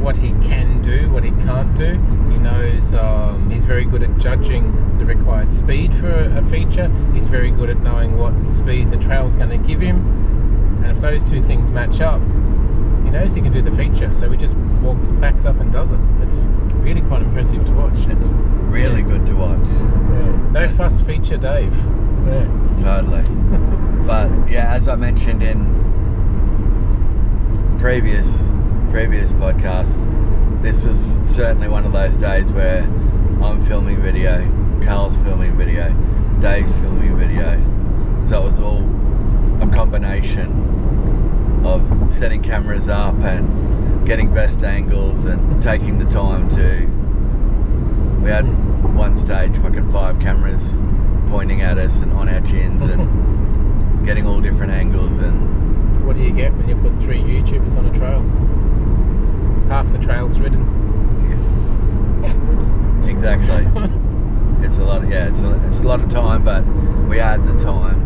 what he can do, what he can't do. He knows he's very good at judging the required speed for a feature. He's very good at knowing what speed the trail's going to give him. And if those two things match up, he knows he can do the feature. So he just backs up and does it. It's really quite impressive to watch.
It's really good to watch.
Yeah. No fuss feature, Dave. Yeah.
Totally. But yeah, as I mentioned in previous podcast, this was certainly one of those days where I'm filming video, Carl's filming video, Dave's filming video. So it was all a combination of setting cameras up and getting best angles and taking the time we had one stage fucking 5 cameras pointing at us and on our chins and getting all different angles. And
what do you get when you put 3 YouTubers on a trail? Half the trail's ridden.
Yeah. Exactly. It's a lot of, it's a lot of time, but we had the time.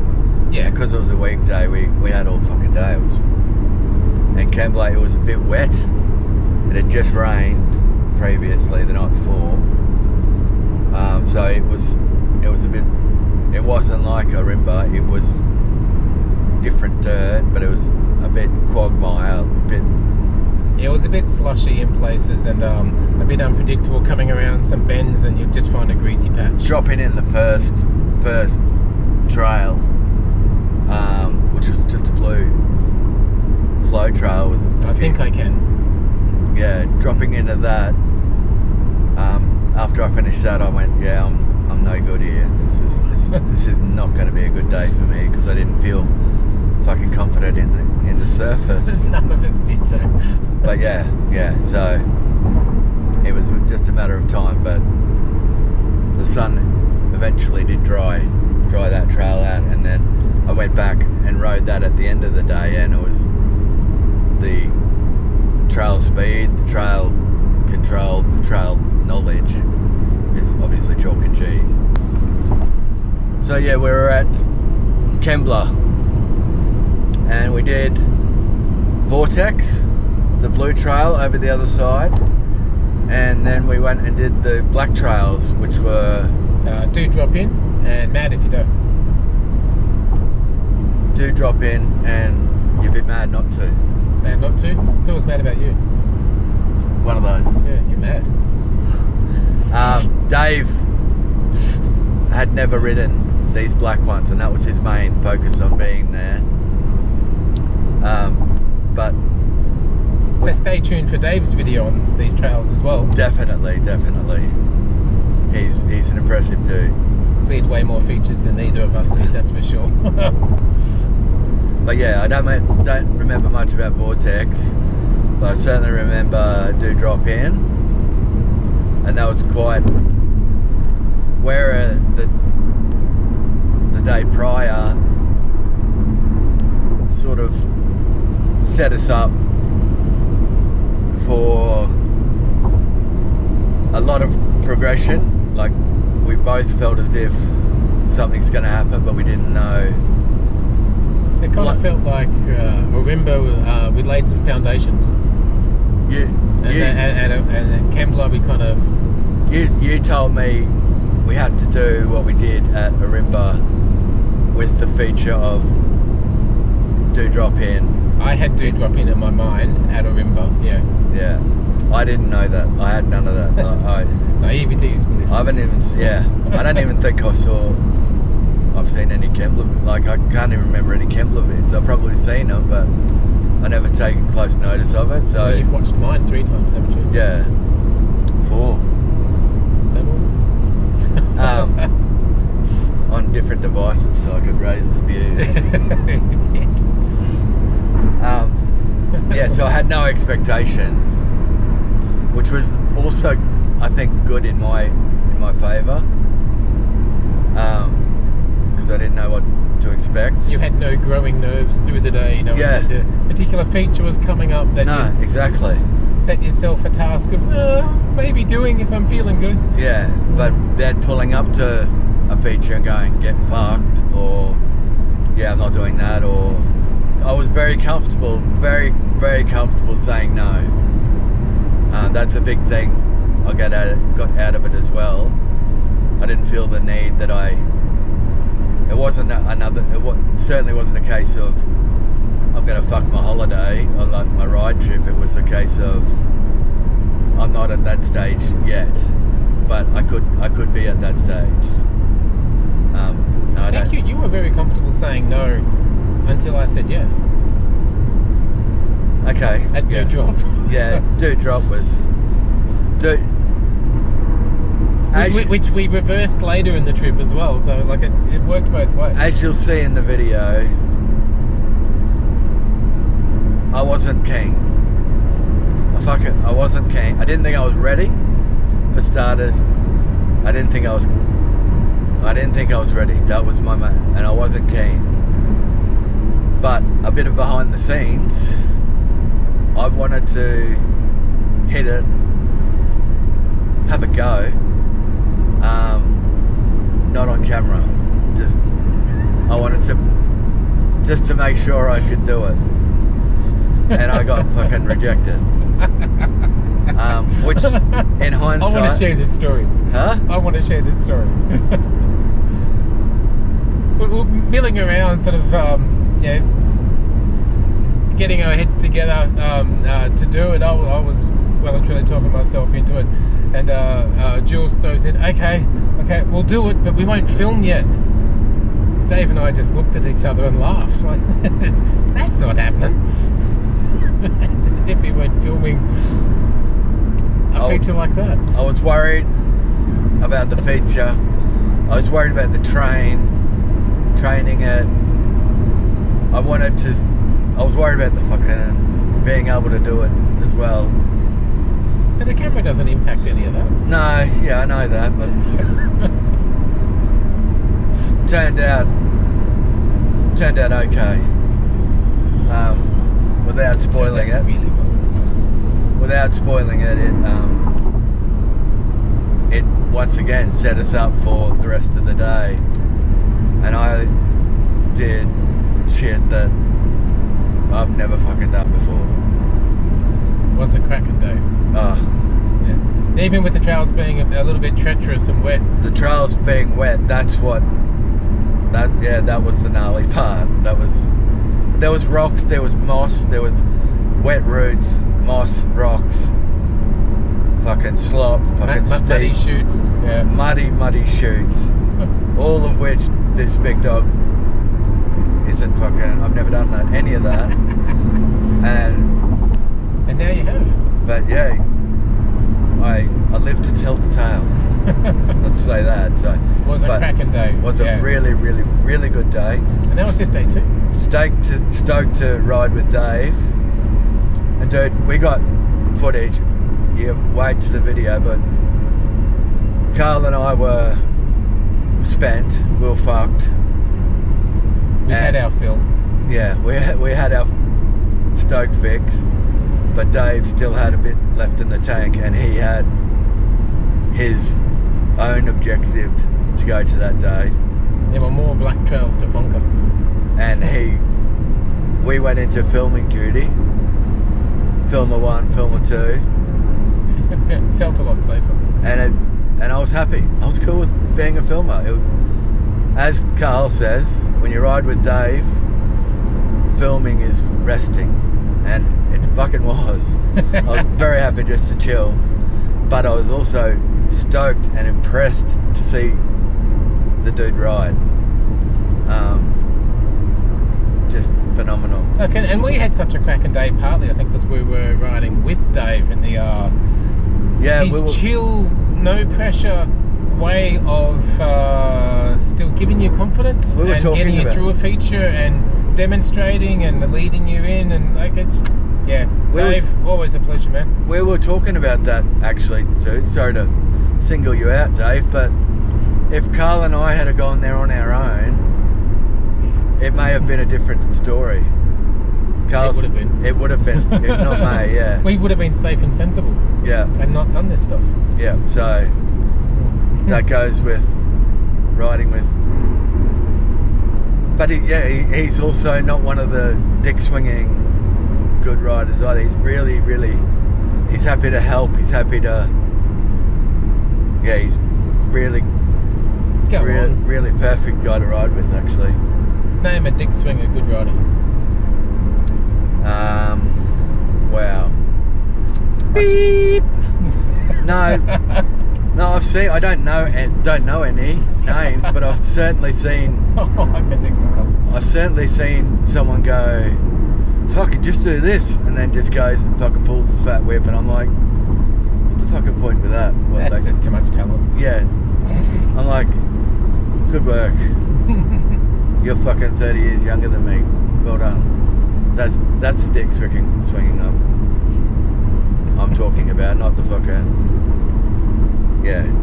Yeah.
Because it was a weekday, we had all fucking day. And Kembla, it was a bit wet. It had just rained previously the night before. So it was a bit, it wasn't like Ourimbah, it was different dirt, but it was a bit quagmire,
it was a bit slushy in places and a bit unpredictable, coming around some bends and you'd just find a greasy patch.
Dropping in the first trail, which was just a blue flow trail with
I think I can.
Yeah, dropping into that, after I finished that I went, yeah, I'm no good here. This is not going to be a good day for me, because I didn't feel fucking confident in the surface.
None of us did though.
But yeah, so it was just a matter of time. But the sun eventually did dry that trail out, and then I went back and rode that at the end of the day, and it was the trail speed, the trail control, the trail knowledge is obviously chalk and cheese. So yeah, we were at Kembla and we did Vortex, the blue trail over the other side, and then we went and did the black trails, which were
do drop in and mad if you don't.
Do drop in and you'd be mad not to.
Mad not to? I thought it was mad about you.
One of those.
Yeah, you're mad.
Dave had never ridden these black ones, and that was his main focus on being there. But
so stay tuned for Dave's video on these trails as well.
Definitely. He's an impressive dude.
Cleared way more features than either of us did, that's for sure.
But yeah, I don't remember much about Vortex, but I certainly remember Do Drop In, and that was quite where the day prior sort of set us up for a lot of progression. Like, we both felt as if something's going to happen, but we didn't know.
It kind of felt like Ourimbah, we laid some foundations. And then Kembla, we kind of...
You told me we had to do what we did at Ourimbah with the feature of Do Drop In.
I had Do Drop In my mind at Ourimbah, yeah.
Yeah. I didn't know that. I had none of that.
Naivety is bliss.
I haven't even... Yeah. I don't even think I've seen any Kembla, like I can't even remember any Kembla vids. I've probably seen them, but I never taken close notice of it. So
well, you've watched mine 3 times, haven't you?
Yeah, 4.
Is that all?
On different devices, so I could raise the views.
Yes.
Yeah, so I had no expectations, which was also, I think, good in my favour. Because I didn't know what to expect.
You had no growing nerves through the day, knowing that the particular feature was coming up. That
exactly.
Set yourself a task of maybe doing if I'm feeling good.
Yeah, but then pulling up to a feature and going, get fucked, or yeah, I'm not doing that, or I was very comfortable, very, very comfortable saying no. That's a big thing I got out of it as well. I didn't feel the need that it wasn't certainly wasn't a case of I'm going to fuck my holiday or like my ride trip. It was a case of I'm not at that stage yet, but I could be at that stage.
I think you were very comfortable saying no until I said yes.
Okay.
At Do Drop.
Yeah, Do Drop was
which we reversed later in the trip as well, so like it worked both ways.
As you'll see in the video, I wasn't keen. I wasn't keen. I didn't think I was ready, for starters. I didn't think I was ready. That was my man, and I wasn't keen. But a bit of behind the scenes, I wanted to hit it, have a go. Not on camera. I wanted to make sure I could do it, and I got fucking rejected. Which, in hindsight,
I want to share this story.
Huh?
I want to share this story. We're milling around, sort of, getting our heads together to do it. I was well and truly talking myself into it, and Jules throws in, okay, we'll do it, but we won't film yet. Dave and I just looked at each other and laughed, like, that's not happening. It's as if we weren't filming a feature like that.
I was worried about the feature. I was worried about the training it. I was worried about the fucking being able to do it as well.
And the camera doesn't impact any of that.
No, yeah, I know that, but turned out okay. Without spoiling it.
Really well.
Without spoiling it, it once again set us up for the rest of the day, and I did shit that I've never fucking done before.
Was a cracking day.
Oh,
Yeah. Even with the trails being a little bit treacherous and wet.
the trails being wet, that was the gnarly part. There was rocks, there was moss, there was wet roots, moss, rocks, fucking slop, fucking steep,
muddy chutes. Yeah.
muddy chutes, all of which this big dog isn't fucking. I've never done any of that, and
now you have.
but yeah, I live to tell the tale. Let's say that. So
It was a cracking day.
was a really, really, really good day.
And that was just day 2.
Stoked to ride with Dave. And dude, we got footage. You wait to the video, but Carl and I were spent. We were fucked.
We had our fill.
Yeah, we had our Stoke fix, but Dave still had a bit left in the tank, and he had his own objectives to go to that day.
There were more black trails to conquer.
And we went into filming duty. Filmer 1, filmer 2.
It felt a lot safer.
And I was happy. I was cool with being a filmer. As Carl says, when you ride with Dave, filming is resting, and it fucking was. I was very happy just to chill, but I was also stoked and impressed to see the dude ride. Just phenomenal.
Okay, and we had such a cracking day, partly I think because we were riding with Dave in the his chill, no pressure way of still giving you confidence and getting you through a feature and demonstrating and leading you in, and like Dave, always a pleasure, man.
We were talking about that actually, dude. Sorry to single you out, Dave, but if Carl and I had gone there on our own, it may have been a different story. Carl's,
it would have been.
It would have been. If not me, yeah.
We would have been safe and sensible.
Yeah.
And not done this stuff.
Yeah, so that goes with riding with. But he's also not one of the dick swinging good riders either. He's really, really, he's happy to help. He's happy to, he's really, really perfect guy to ride with, actually.
Name a dick swinger good rider.
Wow. Beep. No, I've seen. I don't know any names, but I've certainly seen.
I can think of it.
I've certainly seen someone go, "Fuck it, just do this," and then just goes and fucking pulls the fat whip, and I'm like, "What's the fucking point with that?"
That's just too much talent.
Yeah, I'm like, "Good work. You're fucking 30 years younger than me. Well done." That's the dick swinging I'm talking about, not the fucking.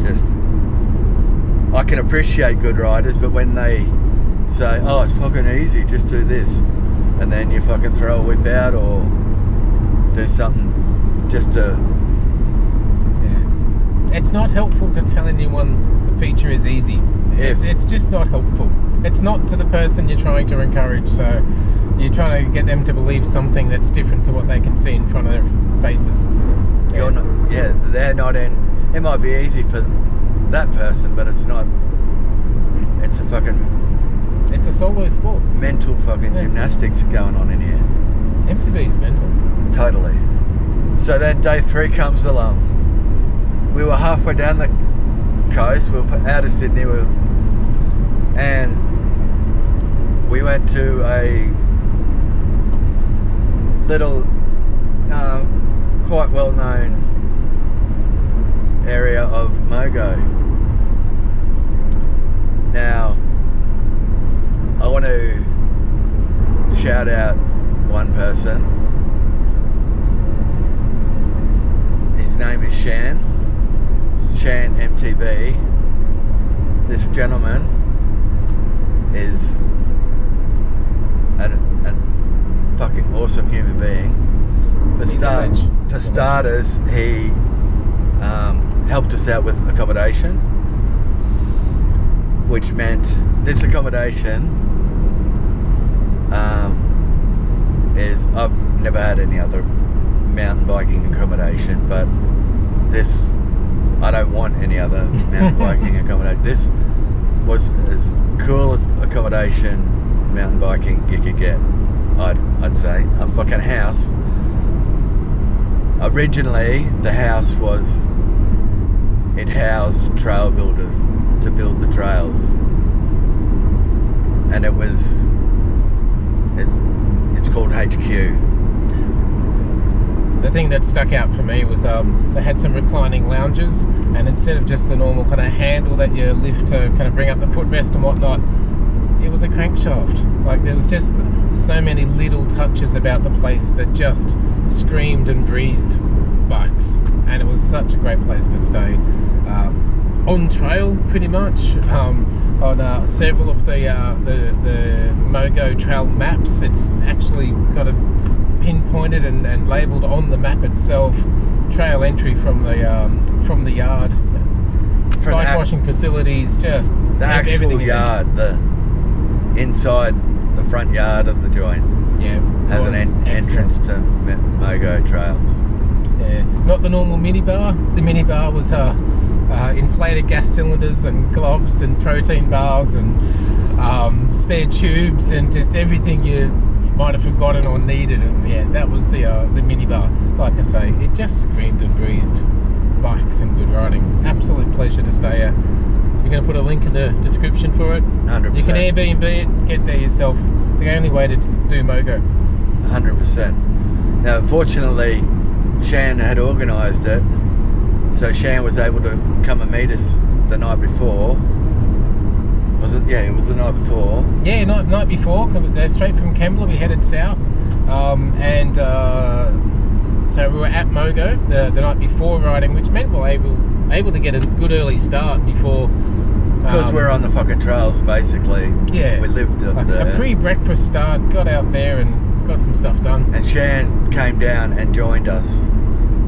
Just. I can appreciate good riders, but when they say, "Oh, it's fucking easy, just do this," and then you fucking throw a whip out or do something just to.
Yeah. It's not helpful to tell anyone the feature is easy. It's just not helpful. It's not to the person you're trying to encourage, so you're trying to get them to believe something that's different to what they can see in front of their faces.
They're not in. It might be easy for that person, but it's not. It's a fucking.
It's a solo sport.
Mental fucking gymnastics going on in here.
MTB is mental.
Totally. So then day 3 comes along. We were halfway down the coast. We were out of Sydney, and we went to a little, quite well-known area of Mogo. Now, I want to shout out one person. His name is Shan MTB. This gentleman is a fucking awesome human being. For starters, he helped us out with accommodation, which meant this accommodation is, I've never had any other mountain biking accommodation, but this, I don't want any other mountain biking accommodation. This was as cool as accommodation mountain biking you could get. I'd say a fucking house. Originally, the house it housed trail builders to build the trails, and it's called HQ.
The thing that stuck out for me was they had some reclining lounges, and instead of just the normal kind of handle that you lift to kind of bring up the footrest and whatnot, it was a crankshaft. Like, there was just so many little touches about the place that just screamed and breathed bikes, and it was such a great place to stay. On trail, pretty much. On several of the Mogo trail maps, it's actually got a pinpointed and labelled on the map itself, trail entry from the yard, bike washing facilities, just
the actual yard, the inside the front yard of the joint.
Yeah,
has an entrance to Mogo trails.
Yeah, not the normal minibar. The minibar was inflated gas cylinders and gloves and protein bars and spare tubes and just everything you might have forgotten or needed. And yeah, that was the minibar. Like I say, it just screamed and breathed bikes and good riding. Absolute pleasure to stay at. You're going to put a link in the description for it.
100%.
You can Airbnb it, get there yourself. The only way to do Mogo.
100%. Now, fortunately, Shan had organised it, so Shan was able to come and meet us the night before. Was it? Yeah, it was the night before.
Yeah, night before. Straight from Kembla, we headed south, so we were at Mogo the night before riding, which meant we were able to get a good early start before.
Because we're on the fucking trails, basically.
Yeah.
We lived up there.
A pre-breakfast start, got out there and got some stuff done.
And Shan came down and joined us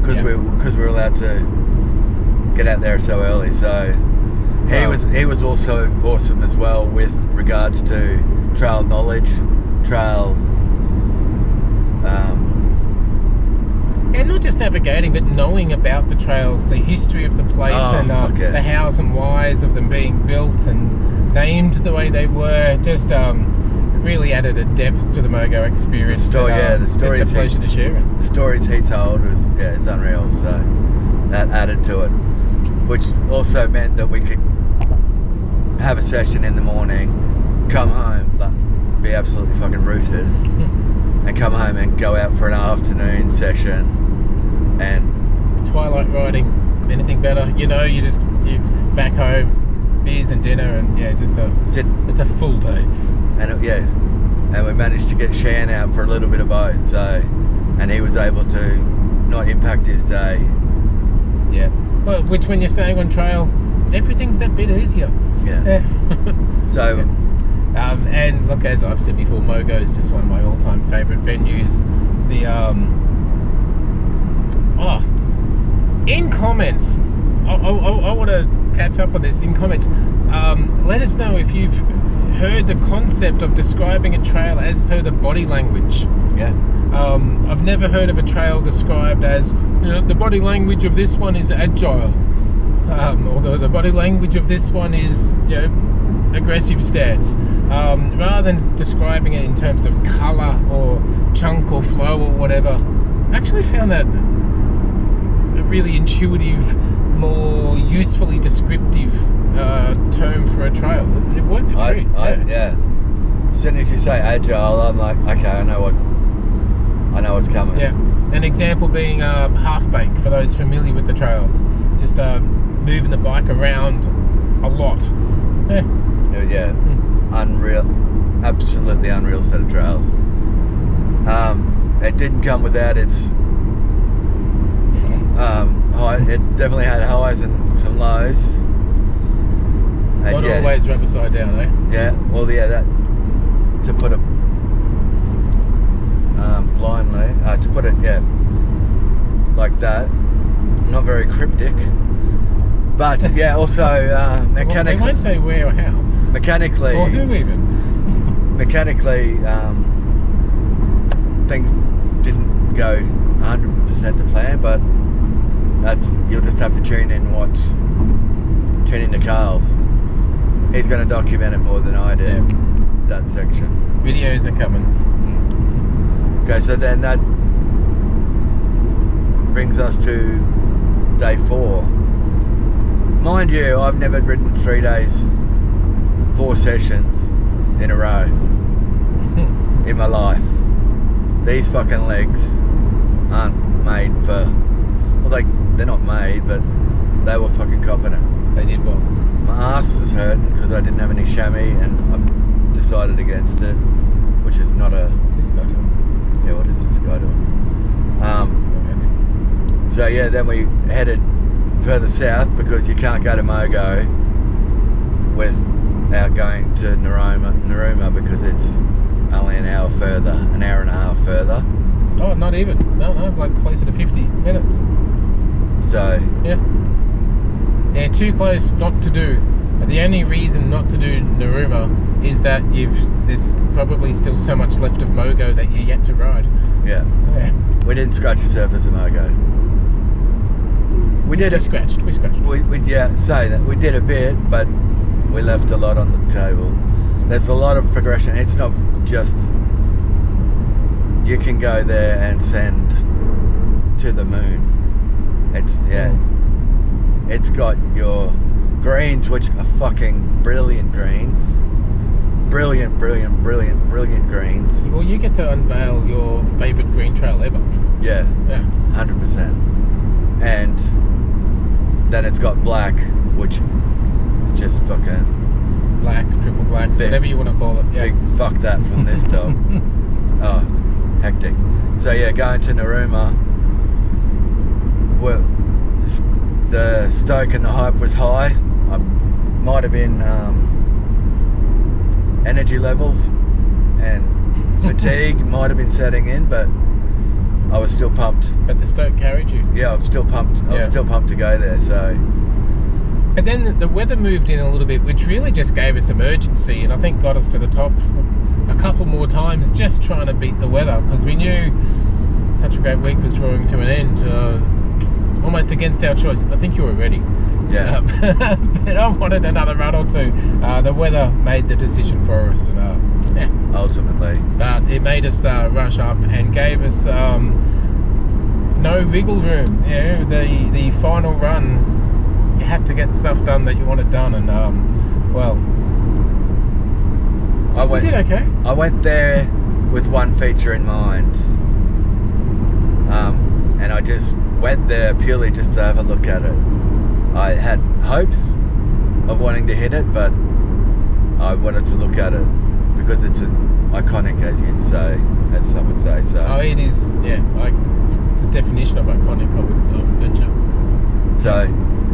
because we were allowed to get out there so early. So he was also awesome as well with regards to trail knowledge, trail.
And not just navigating, but knowing about the trails, the history of the place, and the hows and whys of them being built and named the way they were. Just really added a depth to the Mogo experience.
The stories.
Just a pleasure to share it.
The stories he told was it's unreal. So that added to it, which also meant that we could have a session in the morning, come home, be absolutely fucking rooted, and come home and go out for an afternoon session. And
twilight riding, anything better? You back home, beers and dinner, and it's a full day.
And we managed to get Shan out for a little bit of both. So, and he was able to not impact his day.
Yeah. Well, which when you're staying on trail, everything's that bit easier.
Yeah. So.
And look, as I've said before, Mogo is just one of my all-time favourite venues. In comments, I want to catch up on this. In comments, let us know if you've heard the concept of describing a trail as per the body language.
Yeah.
I've never heard of a trail described as, the body language of this one is agile, or the body language of this one is, aggressive stance. Rather than describing it in terms of colour or chunk or flow or whatever, I actually found that a really intuitive, more usefully descriptive term for a trail. It worked a treat.
Yeah. As soon as you say agile, I'm like, okay, I know what's coming.
Yeah. An example being half bake, for those familiar with the trails. Just moving the bike around a lot.
Yeah. Unreal, absolutely unreal set of trails. It didn't come without its high. It definitely had highs and some lows. And
Not always rubber side down, eh?
Yeah, well, yeah, that to put it blindly, to put it, yeah, like that. Not very cryptic, but yeah, also mechanically.
We won't say where or how.
Mechanically,
Or who even.
Mechanically, things didn't go 100% to plan, but you'll just have to tune into Carl's. He's going to document it more than I do.
Yeah.
That section.
Videos are coming.
Okay, so then that brings us to day 4. Mind you, I've never ridden 3 days, 4 sessions in a row in my life. These fucking legs aren't made for, well, they're not made, but they were fucking copping it.
They did well.
My ass is hurting because I didn't have any chamois, and I decided against it, which is not a...
What's this guy doing?
Yeah, what is this guy doing? So yeah, then we headed further south because you can't go to Mogo without going to Narooma because it's only an hour and a half further.
Oh, not even. No, like closer to 50 minutes.
So
yeah, too close not to do. But the only reason not to do Narooma is that there's probably still so much left of Mogo that you're yet to ride.
Yeah. We didn't scratch the surface of Mogo. We scratched.
We
say that we did a bit, but we left a lot on the table. There's a lot of progression. It's not just you can go there and send to the moon. It's got your greens, which are fucking brilliant greens. Brilliant greens.
Well, you get to unveil your favourite green trail ever.
Yeah. 100%. And then it's got black, which is just fucking
black, triple black, whatever you want to call it. Yeah.
Big fuck that from this dog. Oh, it's hectic. So yeah, going to Narooma, well, the stoke and the hype was high. I might have been energy levels and fatigue might have been setting in, but I was still pumped.
But the stoke carried you.
Yeah, I'm still pumped. I was still pumped to go there. So.
But then the weather moved in a little bit, which really just gave us emergency, and I think got us to the top a couple more times, just trying to beat the weather, because we knew such a great week was drawing to an end, almost against our choice. I think you were ready.
Yeah.
But I wanted another run or two. The weather made the decision for us, and
ultimately.
But it made us rush up and gave us no wiggle room. The final run, you had to get stuff done that you wanted done, and we did okay.
I went there with one feature in mind, and I just went there purely just to have a look at it. I had hopes of wanting to hit it, but I wanted to look at it because it's iconic, as some would say. So.
Oh, it is. Yeah, like the definition of iconic, I would venture.
So.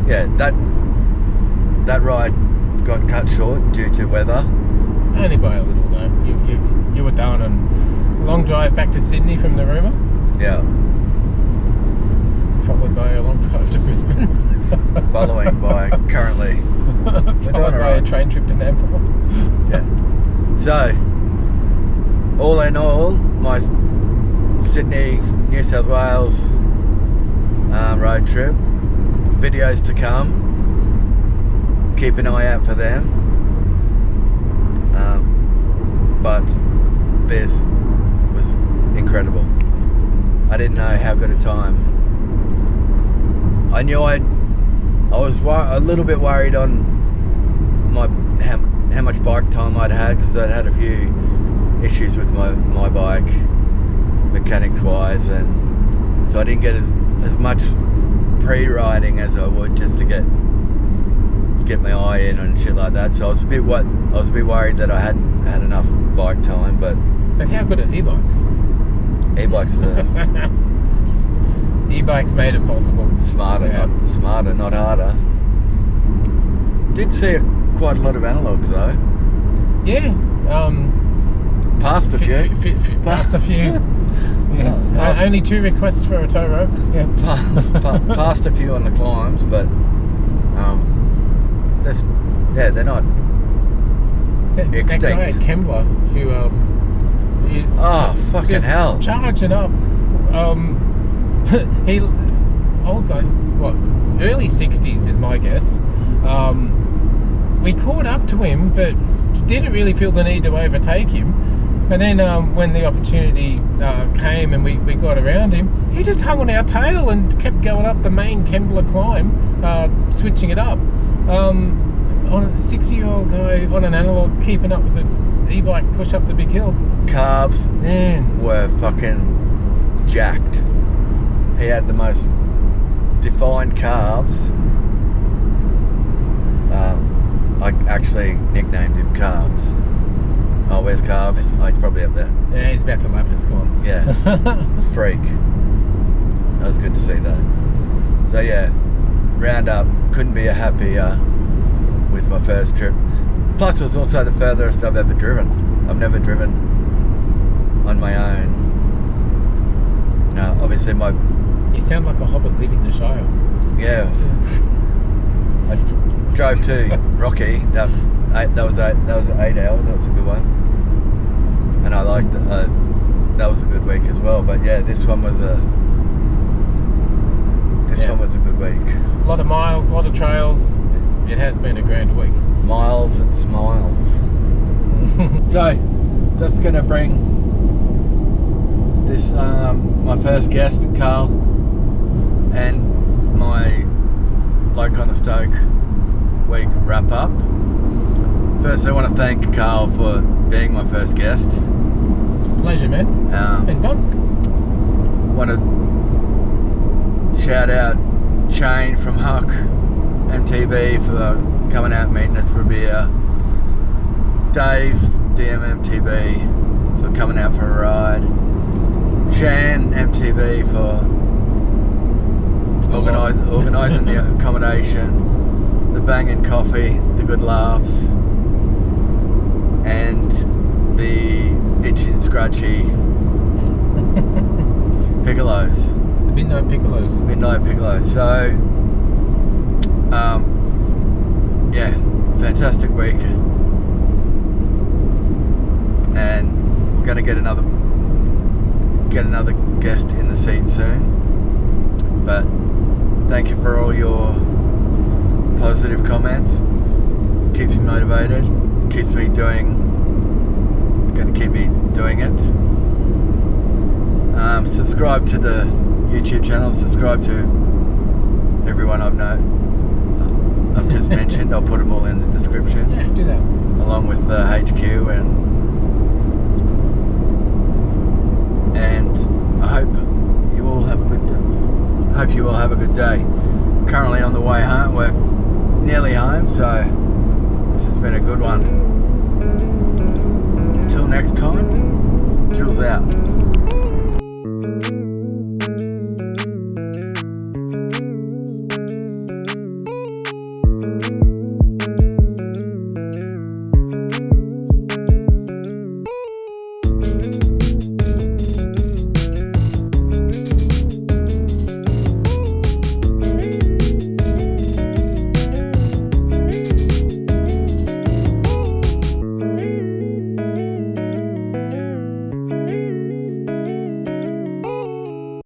Yeah, that ride got cut short due to weather.
Only by a little though. You were done, and a long drive back to Sydney from Narooma.
Yeah.
Followed by a long drive to Brisbane.
Following by currently.
Followed by a train trip to Nambour.
Yeah. So, all in all, my Sydney, New South Wales road trip. Videos to come. Keep an eye out for them. But this was incredible. I didn't know how good a time. I knew I was a little bit worried on how much bike time I'd had, because I'd had a few issues with my bike mechanics wise, and so I didn't get as much pre-riding as I would, just to get my eye in and shit like that. So I was a bit worried that I hadn't had enough bike time, but
how good are e-bikes?
E-bikes
e-bikes made it possible.
Smarter, not harder. Did see quite a lot of analogues though.
Yeah.
Passed a few.
Passed a few. Yes.
Passed-
Only 2 requests for a tow rope. Yeah.
Passed a few on the climbs, but they're not.
That guy
Extinct.
at Kembla who
Fucking
just
hell!
charging up. He old guy, what, early 60s is my guess. We caught up to him, but didn't really feel the need to overtake him. And then when the opportunity came and we got around him, he just hung on our tail and kept going up the main Kembla climb, switching it up. On a 60-year-old guy on an analog, keeping up with an e-bike push up the big hill.
Calves
Man,
were fucking jacked. He had the most defined calves. I actually nicknamed him Calves. Oh, where's Calves? Oh, he's probably up there.
yeah, he's about to lap us. Come on.
Yeah, freak. That was good to see that. So yeah, round up, couldn't be happier with my first trip. Plus it was also the furthest I've ever driven. I've never driven on my own. Now obviously
You sound like a hobbit leaving the Shire.
I drove to Rocky. That was 8 hours. That was a good one, and I liked that was a good week as well. But yeah, this one was a good week.
A lot of miles, a lot of trails. It has been a grand week.
Miles and smiles. So that's going to bring this my first guest, Carl, and my Bloke on a Stoke week wrap up. First, I want to thank Carl for being my first guest.
Pleasure, man. It's been fun.
Want to shout out Shane from Huck MTB for coming out and meeting us for a beer. Dave, DM MTB, for coming out for a ride. Shan MTB for organising the accommodation, the banging coffee, the good laughs, and the itchy and scratchy piccolos.
The Midnight Piccolos.
Midnight piccolos. So, yeah, fantastic week, and we're going to get another guest in the seat soon. But thank you for all your positive comments. Keeps me motivated. Keeps me going to keep me doing it. Subscribe to the YouTube channel. Subscribe to everyone I've just mentioned. I'll put them all in the description.
Yeah, do that.
Along with the HQ and I hope you all have a good day. We're currently on the way home. We're nearly home, so this has been a good one. Until next time, Jules out.